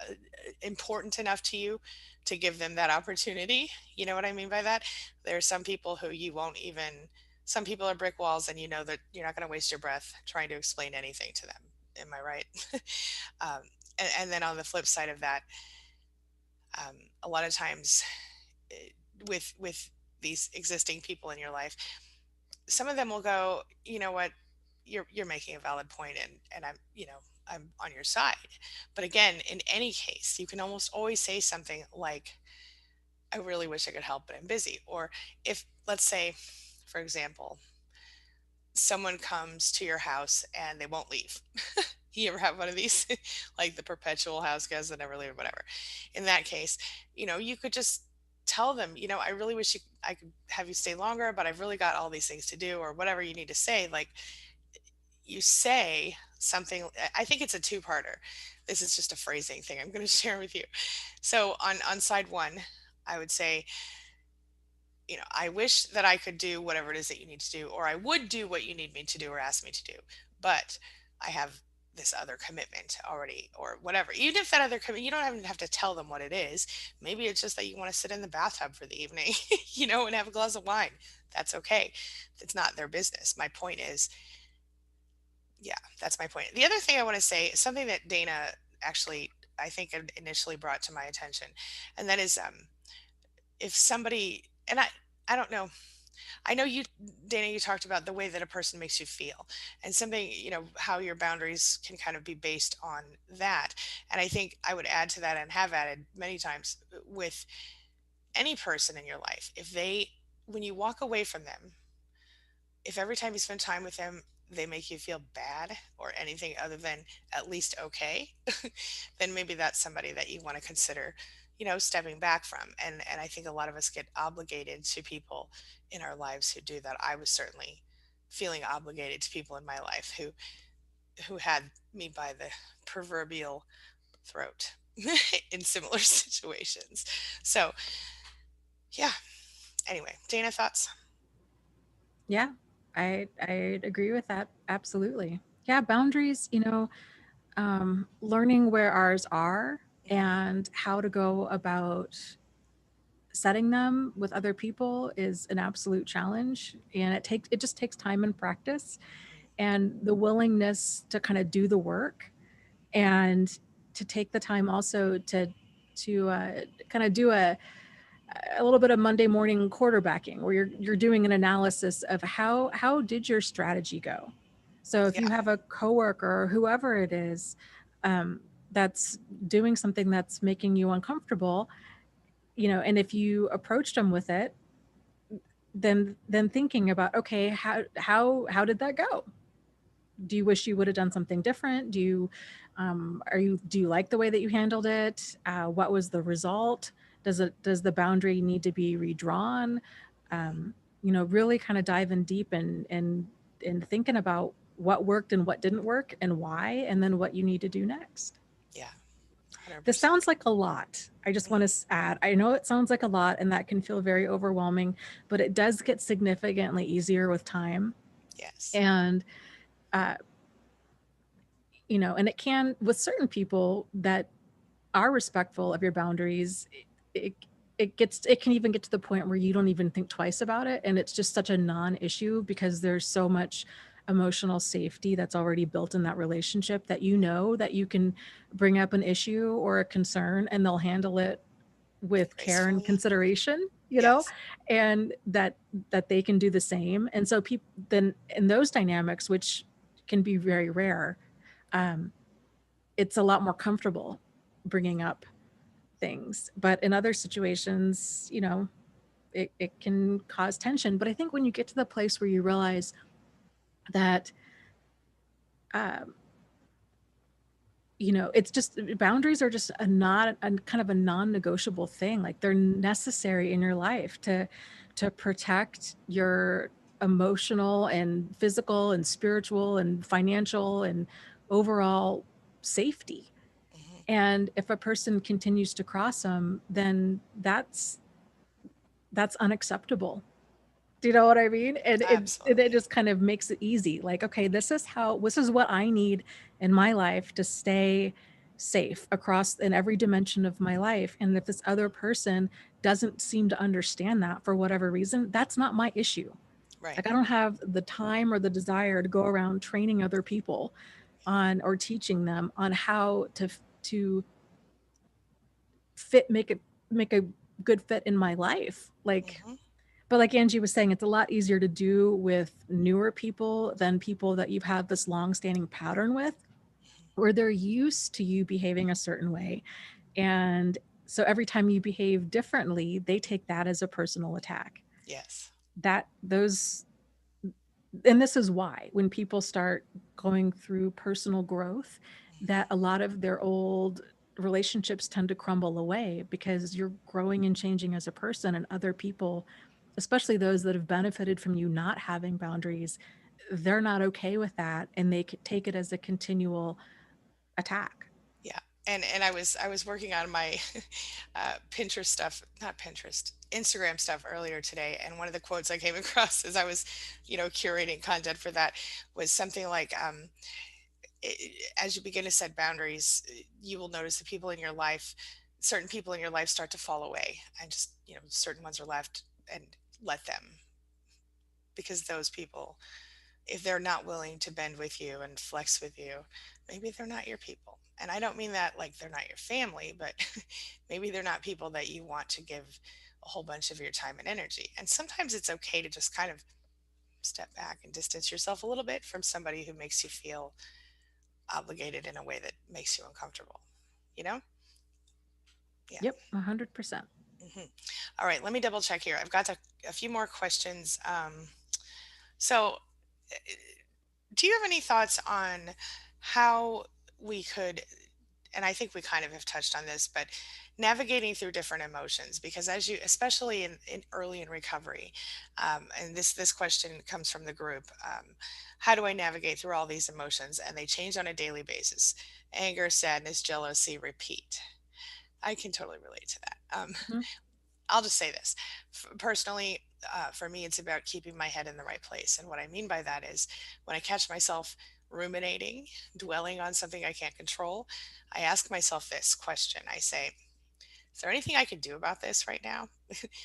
important enough to you to give them that opportunity, you know what I mean by that? There are some people who you won't even, some people are brick walls, and you know that you're not going to waste your breath trying to explain anything to them. Am I right? um, and then on the flip side of that, a lot of times eh, with these existing people in your life, some of them will go, you know what, you're making a valid point, and I'm on your side. But again, in any case, you can almost always say something like, I really wish I could help, but I'm busy. Or if, let's say, for example, someone comes to your house and they won't leave. You ever have one of these? Like the perpetual house guests that never leave, or whatever. In that case, you could just tell them, I really wish I could have you stay longer, but I've really got all these things to do, or whatever you need to say. Like, you say something. I think it's a two-parter. This is just a phrasing thing I'm going to share with you. So on side one, I would say, I wish that I could do whatever it is that you need to do, or I would do what you need me to do or ask me to do, but I have this other commitment already, or whatever. Even if that other commitment, you don't even have to tell them what it is. Maybe it's just that you want to sit in the bathtub for the evening, and have a glass of wine. That's okay. It's not their business. My point is, yeah, that's my point. The other thing I want to say is something that Dana actually, I think, initially brought to my attention, and that is, if somebody, and I don't know, I know you, Dana, you talked about the way that a person makes you feel, and something, how your boundaries can kind of be based on that. And I think I would add to that, and have added many times, with any person in your life, if they, when you walk away from them, if every time you spend time with them, they make you feel bad or anything other than at least okay, then maybe that's somebody that you want to consider, stepping back from. And I think a lot of us get obligated to people in our lives who do that. I was certainly feeling obligated to people in my life who had me by the proverbial throat in similar situations. So, yeah. Anyway, Dana, thoughts? Yeah, I agree with that. Absolutely. Yeah, boundaries, learning where ours are Hmm. and how to go about setting them with other people is an absolute challenge. And it just takes time and practice and the willingness to kind of do the work and to take the time also to kind of do a little bit of Monday morning quarterbacking where you're doing an analysis of how did your strategy go. So if Yeah. you have a coworker or whoever it is that's doing something that's making you uncomfortable, and if you approached them with it, then thinking about, okay, how did that go? Do you wish you would have done something different? Do you like the way that you handled it? What was the result? Does the boundary need to be redrawn? Really kind of dive in deep and thinking about what worked and what didn't work and why, and then what you need to do next. Yeah. This 100%. sounds like a lot. I just want Mhm. to add, I know it sounds like a lot and that can feel very overwhelming, but it does get significantly easier with time. Yes. And, uh, and it can, with certain people that are respectful of your boundaries, it, it can even get to the point where you don't even think twice about it. And it's just such a non-issue because there's so much emotional safety that's already built in that relationship that that you can bring up an issue or a concern and they'll handle it with care and Gracefully. consideration, Yes. and that they can do the same. And so people then in those dynamics, which can be very rare, um, it's a lot more comfortable bringing up things. But in other situations, it can cause tension. But I think when you get to the place where you realize that, um, it's just boundaries are just a not a kind of a non-negotiable thing. Like they're necessary in your life to protect your emotional and physical and spiritual and financial and overall safety. Hmm. And if a person continues to cross them, then that's unacceptable. Do you know what I mean? And it Absolutely. just kind of makes it easy. Like, okay, this is what I need in my life to stay safe across in every dimension of my life. And if this other person doesn't seem to understand that for whatever reason, that's not my issue. Right. Like, I don't have the time or the desire to go around training other people on or teaching them on how to fit make a good fit in my life. Like, Hmm. but like Angie was saying, it's a lot easier to do with newer people than people that you've had this long-standing pattern with, where they're used to you behaving a certain way. And so every time you behave differently, they take that as a personal attack. Yes. That those and this is why when people start going through personal growth, Hmm. that a lot of their old relationships tend to crumble away because you're growing and changing as a person, and other people, especially those that have benefited from you not having boundaries, they're not okay with that and they could take it as a continual attack. Yeah. And I was working on my Pinterest stuff, not Pinterest, Instagram stuff earlier today, and one of the quotes I came across as I was, curating content for that was something like, as you begin to set boundaries, you will notice the people in your life, certain people in your life start to fall away, and just certain ones are left, and let them, because those people, if they're not willing to bend with you and flex with you, maybe they're not your people. And I don't mean that like they're not your family, but maybe they're not people that you want to give a whole bunch of your time and energy. And sometimes it's okay to just kind of step back and distance yourself a little bit from somebody who makes you feel obligated in a way that makes you uncomfortable. You know? Yeah. Yep, 100%. Hmm. All right, let me double check here. I've got a few more questions. So, do you have any thoughts on how we could, and I think we kind of have touched on this, but navigating through different emotions, because as you, especially in early in recovery, and this question comes from the group, how do I navigate through all these emotions? And they change on a daily basis. Anger, sadness, jealousy, repeat. I can totally relate to that. Mhm. I'll just say this. Personally, for me, it's about keeping my head in the right place. And what I mean by that is when I catch myself ruminating, dwelling on something I can't control, I ask myself this question. I say, is there anything I can do about this right now?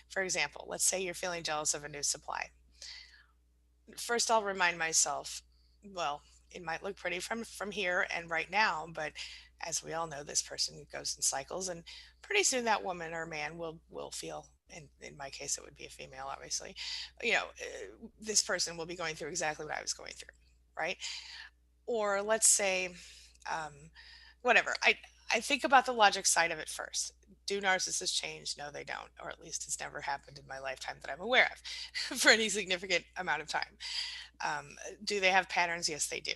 For example, let's say you're feeling jealous of a new supply. First, I'll remind myself, well, it might look pretty from here and right now, but as we all know, this person goes in cycles, and pretty soon that woman or man will feel. In my case, it would be a female, obviously. This person will be going through exactly what I was going through, right? Or let's say, um, whatever. I think about the logic side of it first. Do narcissists change? No, they don't, or at least it's never happened in my lifetime that I'm aware of, for any significant amount of time. Do they have patterns? Yes, they do.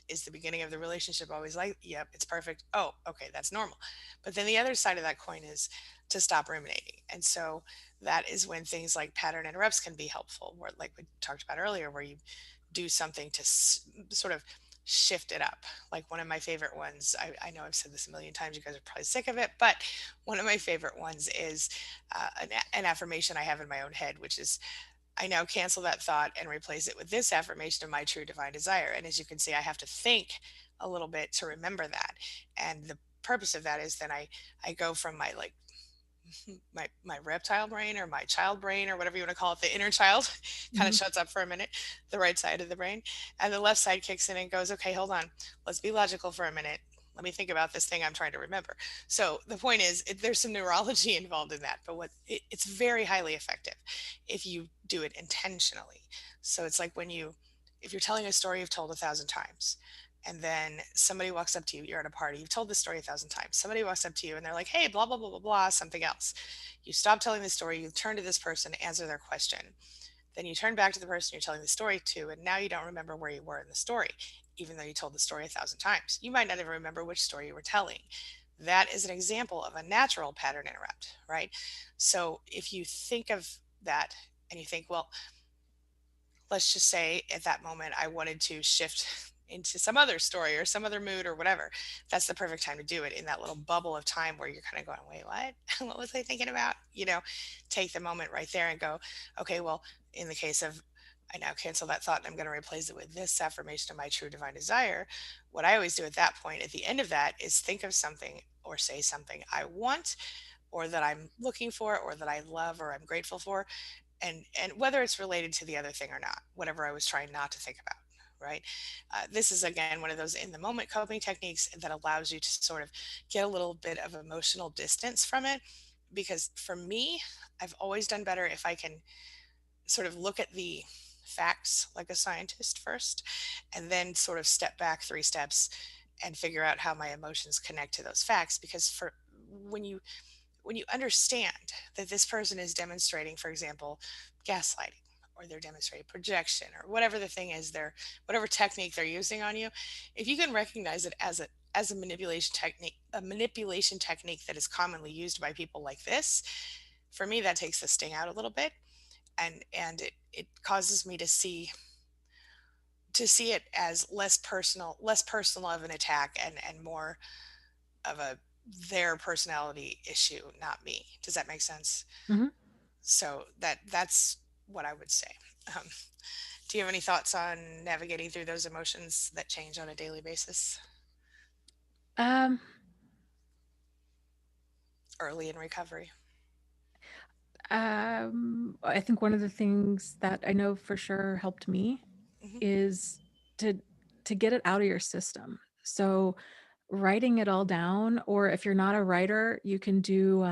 Is the beginning of the relationship always like, yep, it's perfect? Oh, okay, that's normal. But then the other side of that coin is to stop ruminating. And so that is when things like pattern interrupts can be helpful, where, like we talked about earlier, where you do something to sort of shift it up. Like one of my favorite ones, I know I've said this a million times, you guys are probably sick of it, but one of my favorite ones is an affirmation I have in my own head, which is, I now cancel that thought and replace it with this affirmation of my true divine desire. And as you can see, I have to think a little bit to remember that. And the purpose of that is then I go from my like my reptile brain or my child brain or whatever you want to call it, the inner child kind of Mhm. shuts up for a minute, the right side of the brain, and the left side kicks in and goes, okay, hold on, let's be logical for a minute. Let me think about this thing I'm trying to remember. So the point is, there's some neurology involved in that, but it's very highly effective if you do it intentionally. So it's like if you're telling a story you've told 1,000 times, and then somebody walks up to you, you're at a party, you've told the story 1,000 times, somebody walks up to you and they're like, hey, blah blah blah blah blah, something else. You stop telling the story, you turn to this person, answer their question, then you turn back to the person you're telling the story to, and now you don't remember where you were in the story, even though you told the story 1,000 times. You might not even remember which story you were telling. That is an example of a natural pattern interrupt, right? So if you think of that and you think, well, let's just say at that moment I wanted to shift into some other story or some other mood or whatever. That's the perfect time to do it, in that little bubble of time where you're kind of going, wait, what? What was I thinking about? Take the moment right there and go, okay, well, in the case of, I now cancel that thought and I'm going to replace it with this affirmation of my true divine desire. What I always do at that point, at the end of that, is think of something or say something I want, or that I'm looking for, or that I love, or I'm grateful for, and whether it's related to the other thing or not, whatever I was trying not to think about, right? This is again one of those in the moment coping techniques that allows you to sort of get a little bit of emotional distance from it, because for me, I've always done better if I can sort of look at the facts like a scientist first, and then sort of step back 3 steps and figure out how my emotions connect to those facts. Because for when you understand that this person is demonstrating, for example, gaslighting, or they're demonstrating projection, or whatever the thing is, whatever technique they're using on you, if you can recognize it as a manipulation technique that is commonly used by people like this, for me that takes the sting out a little bit, and it causes me to see it as less personal of an attack, and more of a their personality issue, not me. Does that make sense? Mhm. So that's what I would say. Um, do you have any thoughts on navigating through those emotions that change on a daily basis Um, early in recovery? I think one of the things that I know for sure helped me Hmm. is to to get it out of your system. So writing it all down, or if you're not a writer, you can do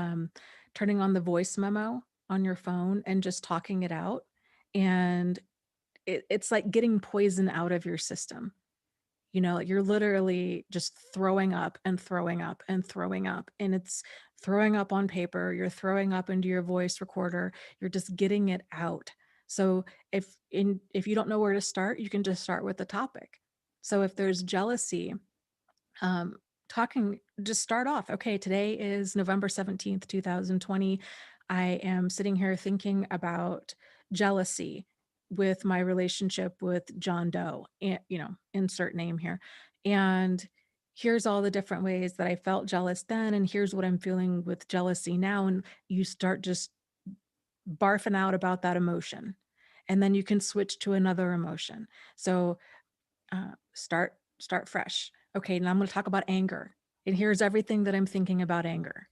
turning on the voice memo on your phone and just talking it out. And it's like getting poison out of your system. You're literally just throwing up and throwing up and throwing up, and it's throwing up on paper, you're throwing up into your voice recorder, you're just getting it out. So if you don't know where to start, you can just start with the topic. So if there's jealousy, um, talking, just start off. Okay, today is November 17th, 2020. I am sitting here thinking about jealousy with my relationship with John Doe, and insert name here. And here's all the different ways that I felt jealous then, and here's what I'm feeling with jealousy now. And you start just barfing out about that emotion. And then you can switch to another emotion. So start fresh. Okay, now I'm going to talk about anger. And here's everything that I'm thinking about anger.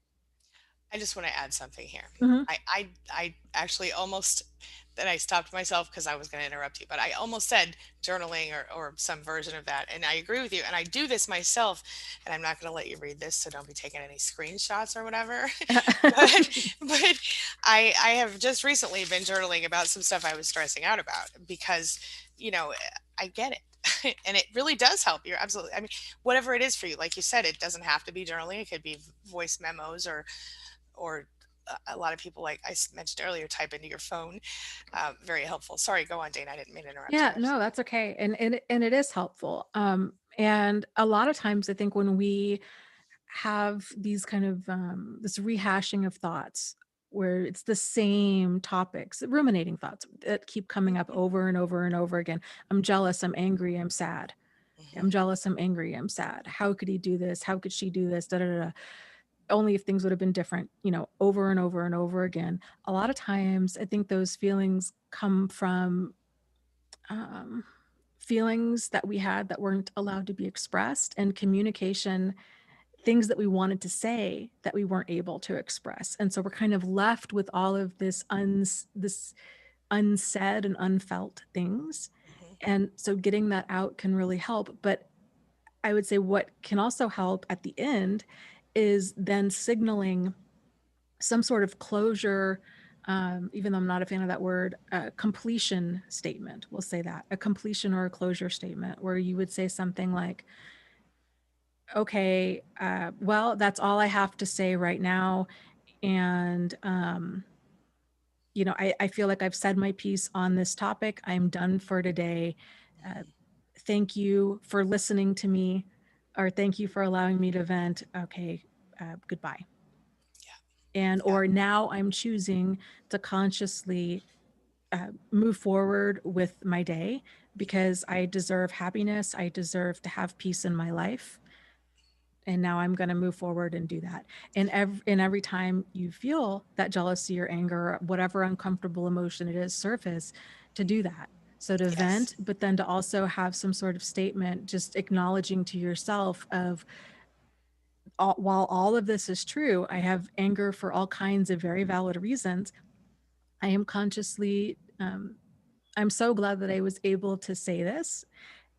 I just want to add something here. Mhm. I actually almost, then I stopped myself because I was going to interrupt you, but I almost said journaling, or some version of that. And I agree with you. And I do this myself. And I'm not going to let you read this, so don't be taking any screenshots or whatever. But I have just recently been journaling about some stuff I was stressing out about, because, you know, I get it. And it really does help. You're absolutely, I mean, whatever it is for you, like you said, it doesn't have to be journaling. It could be voice memos, or a lot of people, like mentioned earlier, type into your phone. Very helpful. Sorry, go on, Dana. I didn't mean to interrupt you Yeah, there. no, that's okay. And it is helpful. And a lot of times I think when we have these kind of this rehashing of thoughts where it's the same topics, ruminating thoughts that keep coming up Mhm, over and over and over again. I'm jealous, I'm angry, I'm sad. I'm Hmm. jealous, I'm angry, I'm sad. How could he do this? How could she do this? Da, da, da, da. Only if things would have been different, over and over and over again. A lot of times, I think those feelings come from um, feelings that we had that weren't allowed to be expressed, and communication, things that we wanted to say that we weren't able to express. And so we're kind of left with all of this unsaid and unfelt things. Hmm. And so getting that out can really help. But I would say what can also help at the end is then signaling some sort of closure, even though I'm not a fan of that word, completion statement. We'll say that a completion or a closure statement where you would say something like, okay, well, that's all I have to say right now. And, I feel like I've said my piece on this topic. I'm done for today. Uh, Thank you for listening to me, or thank you for allowing me to vent. Okay, goodbye. And, Yeah. or now I'm choosing to consciously move forward with my day because I deserve happiness. I deserve to have peace in my life. And now I'm going to move forward and do that. And every time you feel that jealousy or anger, or whatever uncomfortable emotion it is surface, to do that. So to Yes. vent, but then to also have some sort of statement, just acknowledging to yourself of, while all of this is true, I have anger for all kinds of very valid reasons. I am consciously, I'm so glad that I was able to say this.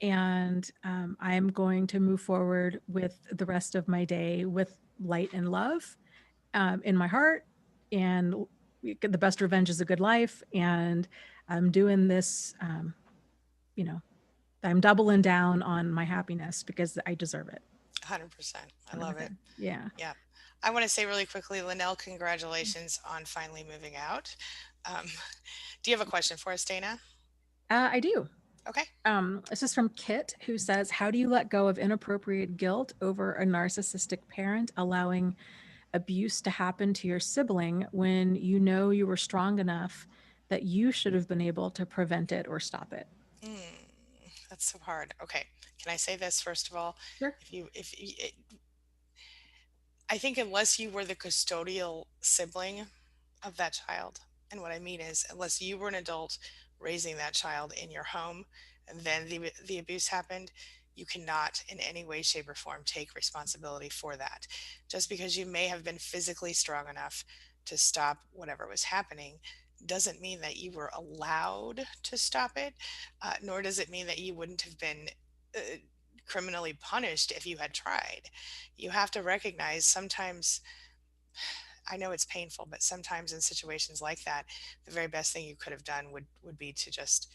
And I'm going to move forward with the rest of my day with light and love in my heart. And the best revenge is a good life. And I'm doing this, you know, I'm doubling down on my happiness because I deserve it. 100%. I love it. 100%. Yeah. Yeah. I want to say really quickly, Linnell, congratulations on finally moving out. Um, do you have a question for us, Dana? I do. Okay. This is from Kit, who says, how do you let go of inappropriate guilt over a narcissistic parent allowing abuse to happen to your sibling when you know you were strong enough that you should have been able to prevent it or stop it? Mm, that's so hard. Okay. Can I say this first of all? Sure. I think unless you were the custodial sibling of that child, and what I mean is, unless you were an adult raising that child in your home, and then the abuse happened, you cannot in any way, shape, or form take responsibility for that. Just because you may have been physically strong enough to stop whatever was happening doesn't mean that you were allowed to stop it, nor does it mean that you wouldn't have been uh, criminally punished if you had tried. You have to recognize sometimes, I know it's painful, but sometimes in situations like that, the very best thing you could have done would be to just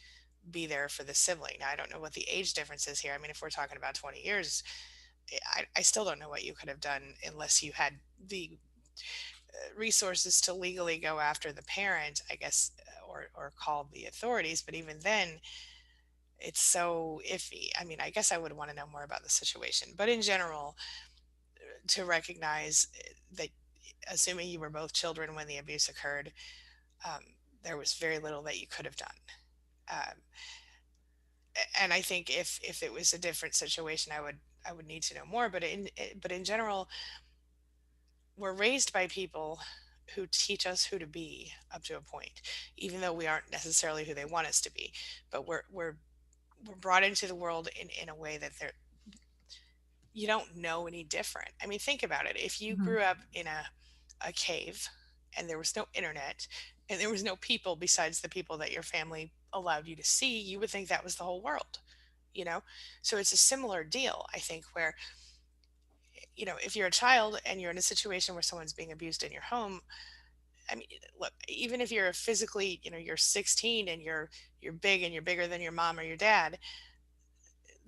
be there for the sibling. Now, I don't know what the age difference is here. I mean, if we're talking about 20 years, I still don't know what you could have done unless you had the resources to legally go after the parent, I guess, or call the authorities. But even then, it's so iffy. I mean, I guess I would want to know more about the situation. But in general, to recognize that, assuming you were both children when the abuse occurred, um, there was very little that you could have done. Um, and I think if it was a different situation, I would need to know more. But in general, we're raised by people who teach us who to be up to a point, even though we aren't necessarily who they want us to be. But we're brought into the world in a way that you don't know any different. I mean, think about it. If you Mhm. grew up in a cave and there was no internet and there was no people besides the people that your family allowed you to see, you would think that was the whole world, you know? So it's a similar deal, I think, where, if you're a child and you're in a situation where someone's being abused in your home, I mean, look, even if you're physically, you're 16 and you're big and you're bigger than your mom or your dad,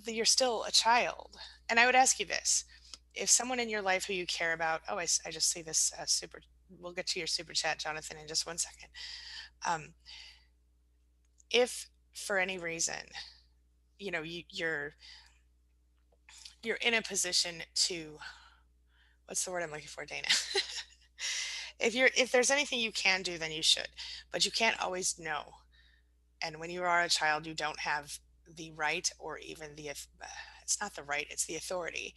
you're still a child. And I would ask you this: if someone in your life who you care about, oh, I just see this super, we'll get to your super chat, Jonathan, in just one second. Um, if for any reason, you're in a position to, what's the word I'm looking for, Dana? If there's anything you can do, then you should, but you can't always know. And when you are a child, you don't have the right or even the, it's it's not the right, it's the authority.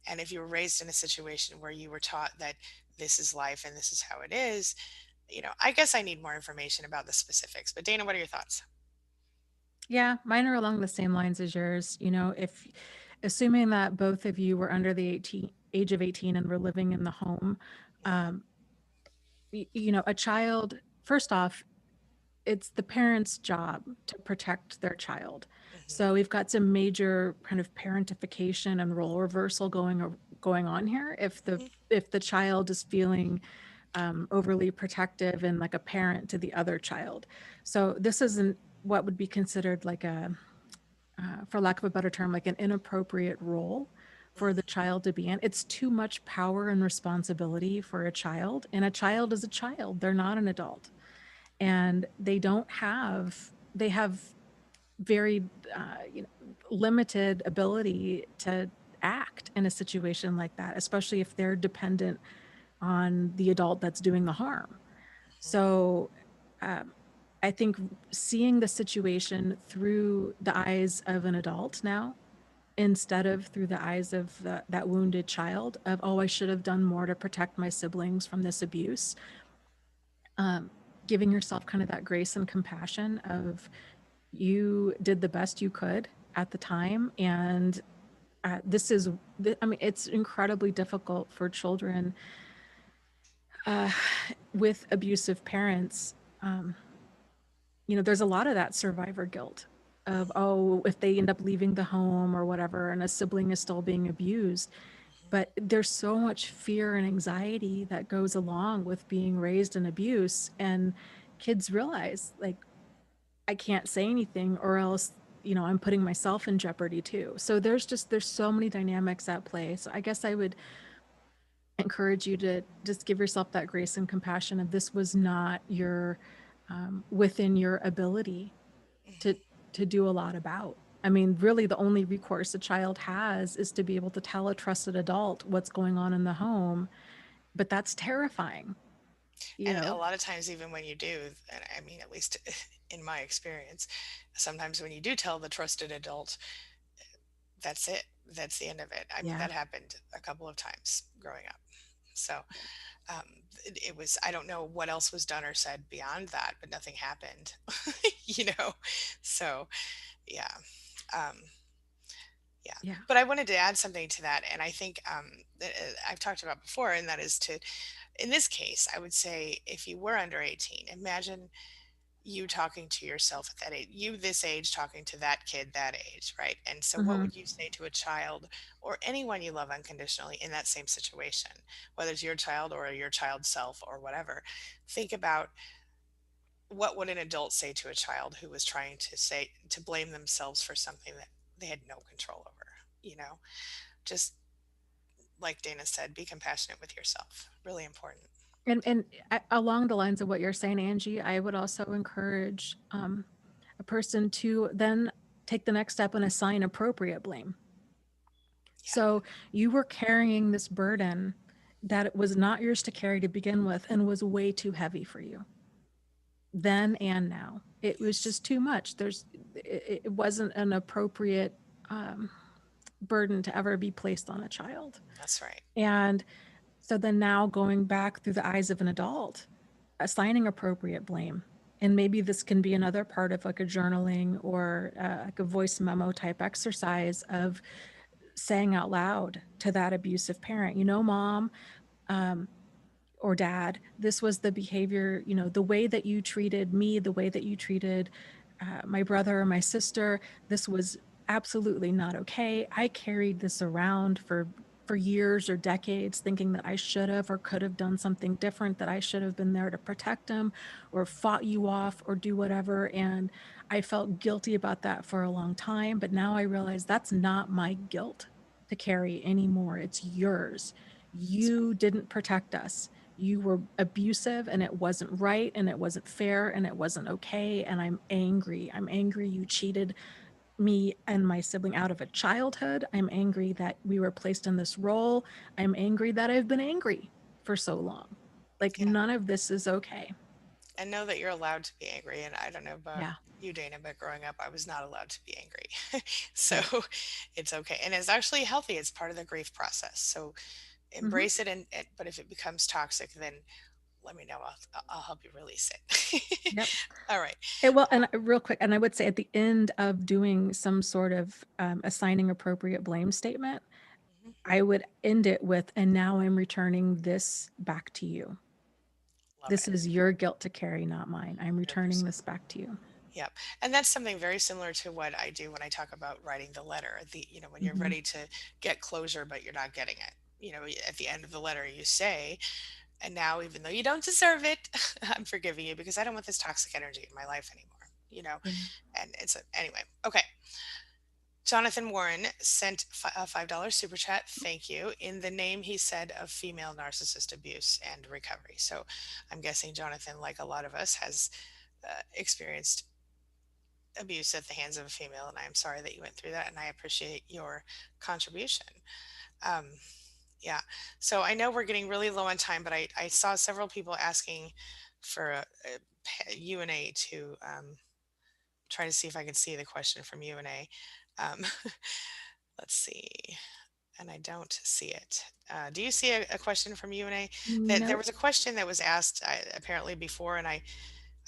And if you were raised in a situation where you were taught that this is life and this is how it is, I guess I need more information about the specifics. But Dana, what are your thoughts? Yeah, mine are along the same lines as yours. If assuming that both of you were under the age of 18 and were living in the home, um, a child, first off, it's the parent's job to protect their child. Hmm. So we've got some major kind of parentification and role reversal going on here. If the child is feeling overly protective and like a parent to the other child, so this isn't what would be considered like for lack of a better term, like an inappropriate role for the child to be in. It's too much power and responsibility for a child, and a child is a child. They're not an adult, and they have very limited ability to act in a situation like that, especially if they're dependent on the adult that's doing the harm. So um, I think seeing the situation through the eyes of an adult now, instead of through the eyes of that wounded child, of, oh, I should have done more to protect my siblings from this abuse, um, giving yourself kind of that grace and compassion of, you did the best you could at the time. And I mean, it's incredibly difficult for children uh, with abusive parents. There's a lot of that survivor guilt of, oh, if they end up leaving the home or whatever, and a sibling is still being abused. But there's so much fear and anxiety that goes along with being raised in abuse. And kids realize, like, I can't say anything or else, I'm putting myself in jeopardy too. So there's so many dynamics at play. So I guess I would encourage you to just give yourself that grace and compassion of, this was not your within your ability to do a lot about. I mean, really the only recourse a child has is to be able to tell a trusted adult what's going on in the home, but that's terrifying, you And a know. lot of times, even when you do, and I mean, at least in my experience, sometimes when you do tell the trusted adult, that's it. That's the end of it. I mean, Yeah. that happened a couple of times growing up. So it was, I don't know what else was done or said beyond that, but nothing happened, you know? So, yeah. Um, yeah. Yeah. But I wanted to add something to that. And I think I've talked about before, and that is to, in this case, I would say if you were under 18, imagine you talking to yourself at that age, you this age talking to that kid that age, right? And so what Hmm. would you say to a child or anyone you love unconditionally in that same situation, whether it's your child or your child's self or whatever? Think about, what would an adult say to a child who was trying to blame themselves for something that they had no control over, you know? Just like Dana said, be compassionate with yourself. Really important. And along the lines of what you're saying, Angie, I would also encourage a person to then take the next step and assign appropriate blame. Yeah. So you were carrying this burden that it was not yours to carry to begin with and was way too heavy for you then and now. It was Yes. just too much. It wasn't an appropriate um, burden to ever be placed on a child. That's right. And so then now going back through the eyes of an adult, assigning appropriate blame. And maybe this can be another part of like a journaling or like a voice memo type exercise of saying out loud to that abusive parent, mom, um, or dad, this was the behavior, the way that you treated me, the way that you treated my brother or my sister, this was absolutely not okay. I carried this around for years or decades thinking that I should have or could have done something different, that I should have been there to protect him or fought you off or do whatever. And I felt guilty about that for a long time. But now I realize that's not my guilt to carry anymore. It's yours. That's right. You didn't protect us. You were abusive and it wasn't right and it wasn't fair and it wasn't okay. And I'm angry. I'm angry you cheated me and my sibling out of a childhood. I'm angry that we were placed in this role. I'm angry that I've been angry for so long. Like, Yeah. none of this is okay. And know that you're allowed to be angry. And I don't know about Yeah. you, Dana, but growing up, I was not allowed to be angry. So Right. it's okay. And it's actually healthy. It's part of the grief process. So Mm-hmm. embrace it. And but if it becomes toxic, then let me know. I'll help you release it. Yep. All right. And real quick, and I would say at the end of doing some sort of assigning appropriate blame statement, Mhm. I would end it with, and now I'm returning this back to you. Love This it. is your guilt to carry, not mine. I'm returning 100%. this back to you. Yep. And that's something very similar to what I do when I talk about writing the letter. When you're Mm-hmm. ready to get closure, but you're not getting it. At the end of the letter, you say, and now, even though you don't deserve it, I'm forgiving you because I don't want this toxic energy in my life anymore. You know, Yeah. and anyway. Okay. Jonathan Warren sent a $5 super chat. Thank you. In the name, he said, of female narcissist abuse and recovery. So I'm guessing Jonathan, like a lot of us, has experienced abuse at the hands of a female, and I am sorry that you went through that, and I appreciate your contribution. Um, yeah. So I know we're getting really low on time, but I saw several people asking for UNA to try to see if I could see the question from UNA. Let's see. And I don't see it. Do you see a question from UNA? That there Nope. was a question that was asked apparently before, and I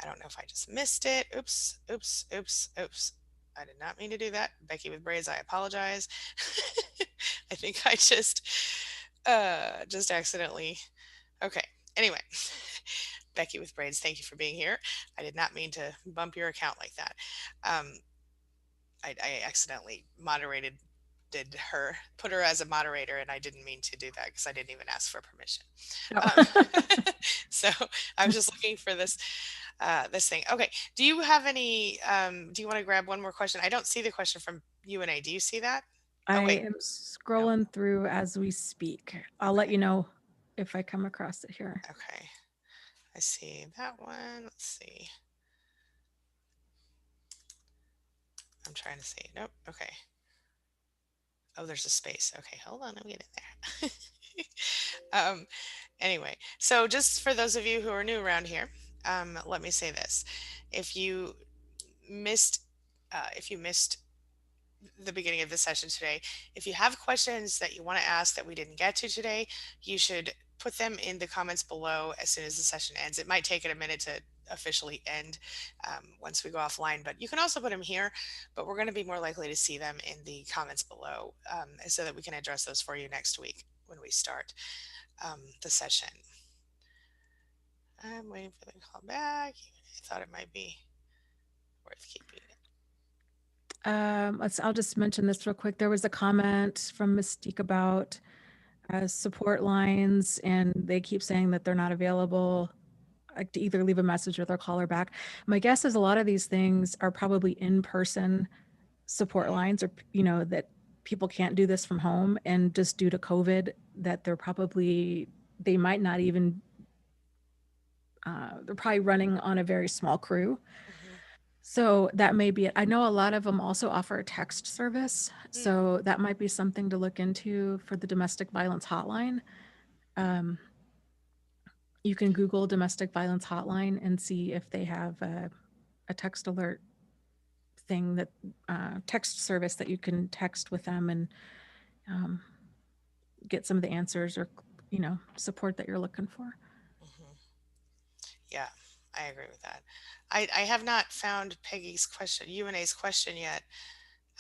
don't know if I just missed it. Oops, oops, oops, oops. I did not mean to do that. Becky with braids, I apologize. I think I just accidentally. Okay. Anyway, Becky with braids, thank you for being here. I did not mean to bump your account like that. Um, I accidentally did her put her as a moderator, and I didn't mean to do that because I didn't even ask for permission. Um, Oh. so I was just looking for this thing. Okay. Do you have any? Do you want to grab one more question? I don't see the question from UNA. Do you see that? I Oh wait, am no. scrolling through as we speak. I'll let Okay. you know if I come across it here. Okay. I see that one. Let's see. I'm trying to see. Nope. Okay. Oh, there's a space. Okay, hold on. Let me get in there. Anyway, so just for those of you who are new around here, let me say this: if you missed, if you missed the beginning of the session today. If you have questions that you want to ask that we didn't get to today, you should put them in the comments below as soon as the session ends. It might take it a minute to officially end once we go offline, but you can also put them here, but we're going to be more likely to see them in the comments below so that we can address those for you next week when we start the session. I'm waiting for the call back. I thought it might be worth keeping. I'll just mention this real quick. There was a comment from Mystique about support lines, and they keep saying that they're not available, like to either leave a message or they'll call her back. My guess is a lot of these things are probably in-person support lines, or that people can't do this from home, and just due to COVID, that they might not even they're probably running on a very small crew. Mm-hmm. So that may be it. I know a lot of them also offer a text service. Mm, So that might be something to look into for the domestic violence hotline. Um, you can Google domestic violence hotline and see if they have a text alert thing, that text service that you can text with them and um, get some of the answers or support that you're looking for. mm-hmm. Yeah, I agree with that. I have not found Peggy's question, UNA's question yet.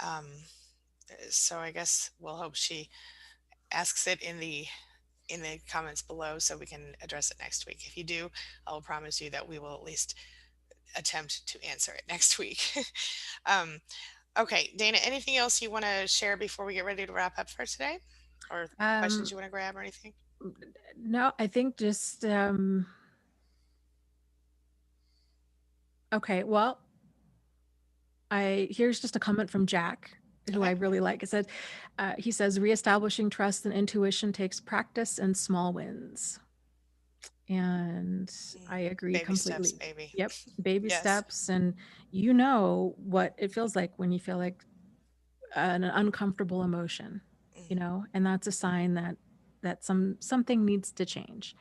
Um, so I guess we'll hope she asks it in the comments below so we can address it next week. If you do, I will promise you that we will at least attempt to answer it next week. um, okay, Dana, anything else you want to share before we get ready to wrap up for today? Or questions Um, you want to grab or anything? no, I think just okay. Well, here's just a comment from Jack, who Okay. I really like. It said, he says, reestablishing trust and intuition takes practice and small wins. And I agree Baby steps, completely. baby. Yep. Baby Yes. steps. And you know what it feels like when you feel like an uncomfortable emotion, Mm, and that's a sign that something needs to change.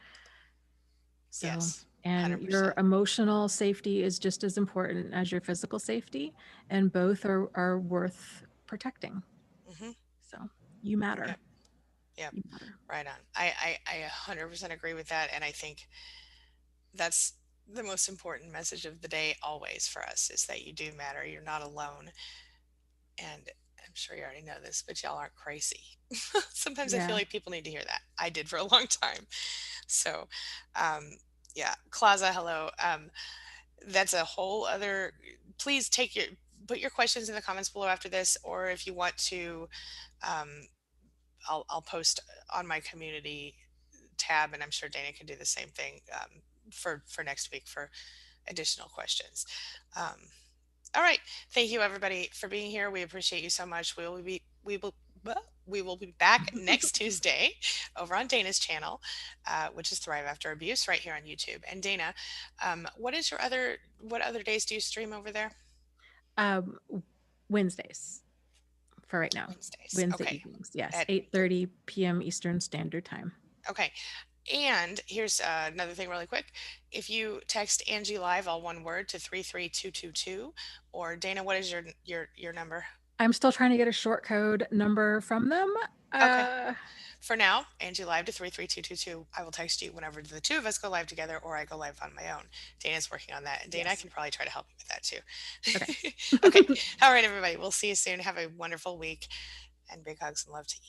So, yes. And your 100%. emotional safety is just as important as your physical safety, and both are worth protecting. Hmm. So you matter. Yep. Yep. You matter. Right on. I 100% agree with that. And I think that's the most important message of the day always for us is that you do matter. You're not alone. And I'm sure you already know this, but y'all aren't crazy. Sometimes I feel Yeah. like people need to hear that. I did for a long time. So, um, yeah, Claza, hello. That's a whole other. Please put your questions in the comments below after this, or if you want to, um, I'll post on my community tab, and I'm sure Dana can do the same thing for next week for additional questions. Um, all right. Thank you everybody for being here. We appreciate you so much. We will be back next Tuesday over on Dana's channel, which is Thrive After Abuse, right here on YouTube. And Dana, what other days do you stream over there? Um, Wednesdays for right now. Wednesdays. Wednesday Okay. evenings. Yes, At 8:30 p.m. Eastern Standard Time. okay. And here's another thing really quick. If you text Angie Live, all one word, to 33222, or Dana, what is your number? I'm still trying to get a short code number from them. Okay. Uh, For now, Angie Live to 33222. I will text you whenever the two of us go live together or I go live on my own. Dana's working on that. And Dana, I yes. can probably try to help you with that Okay. too. Okay. All right, everybody. We'll see you soon. Have a wonderful week and big hugs and love to you.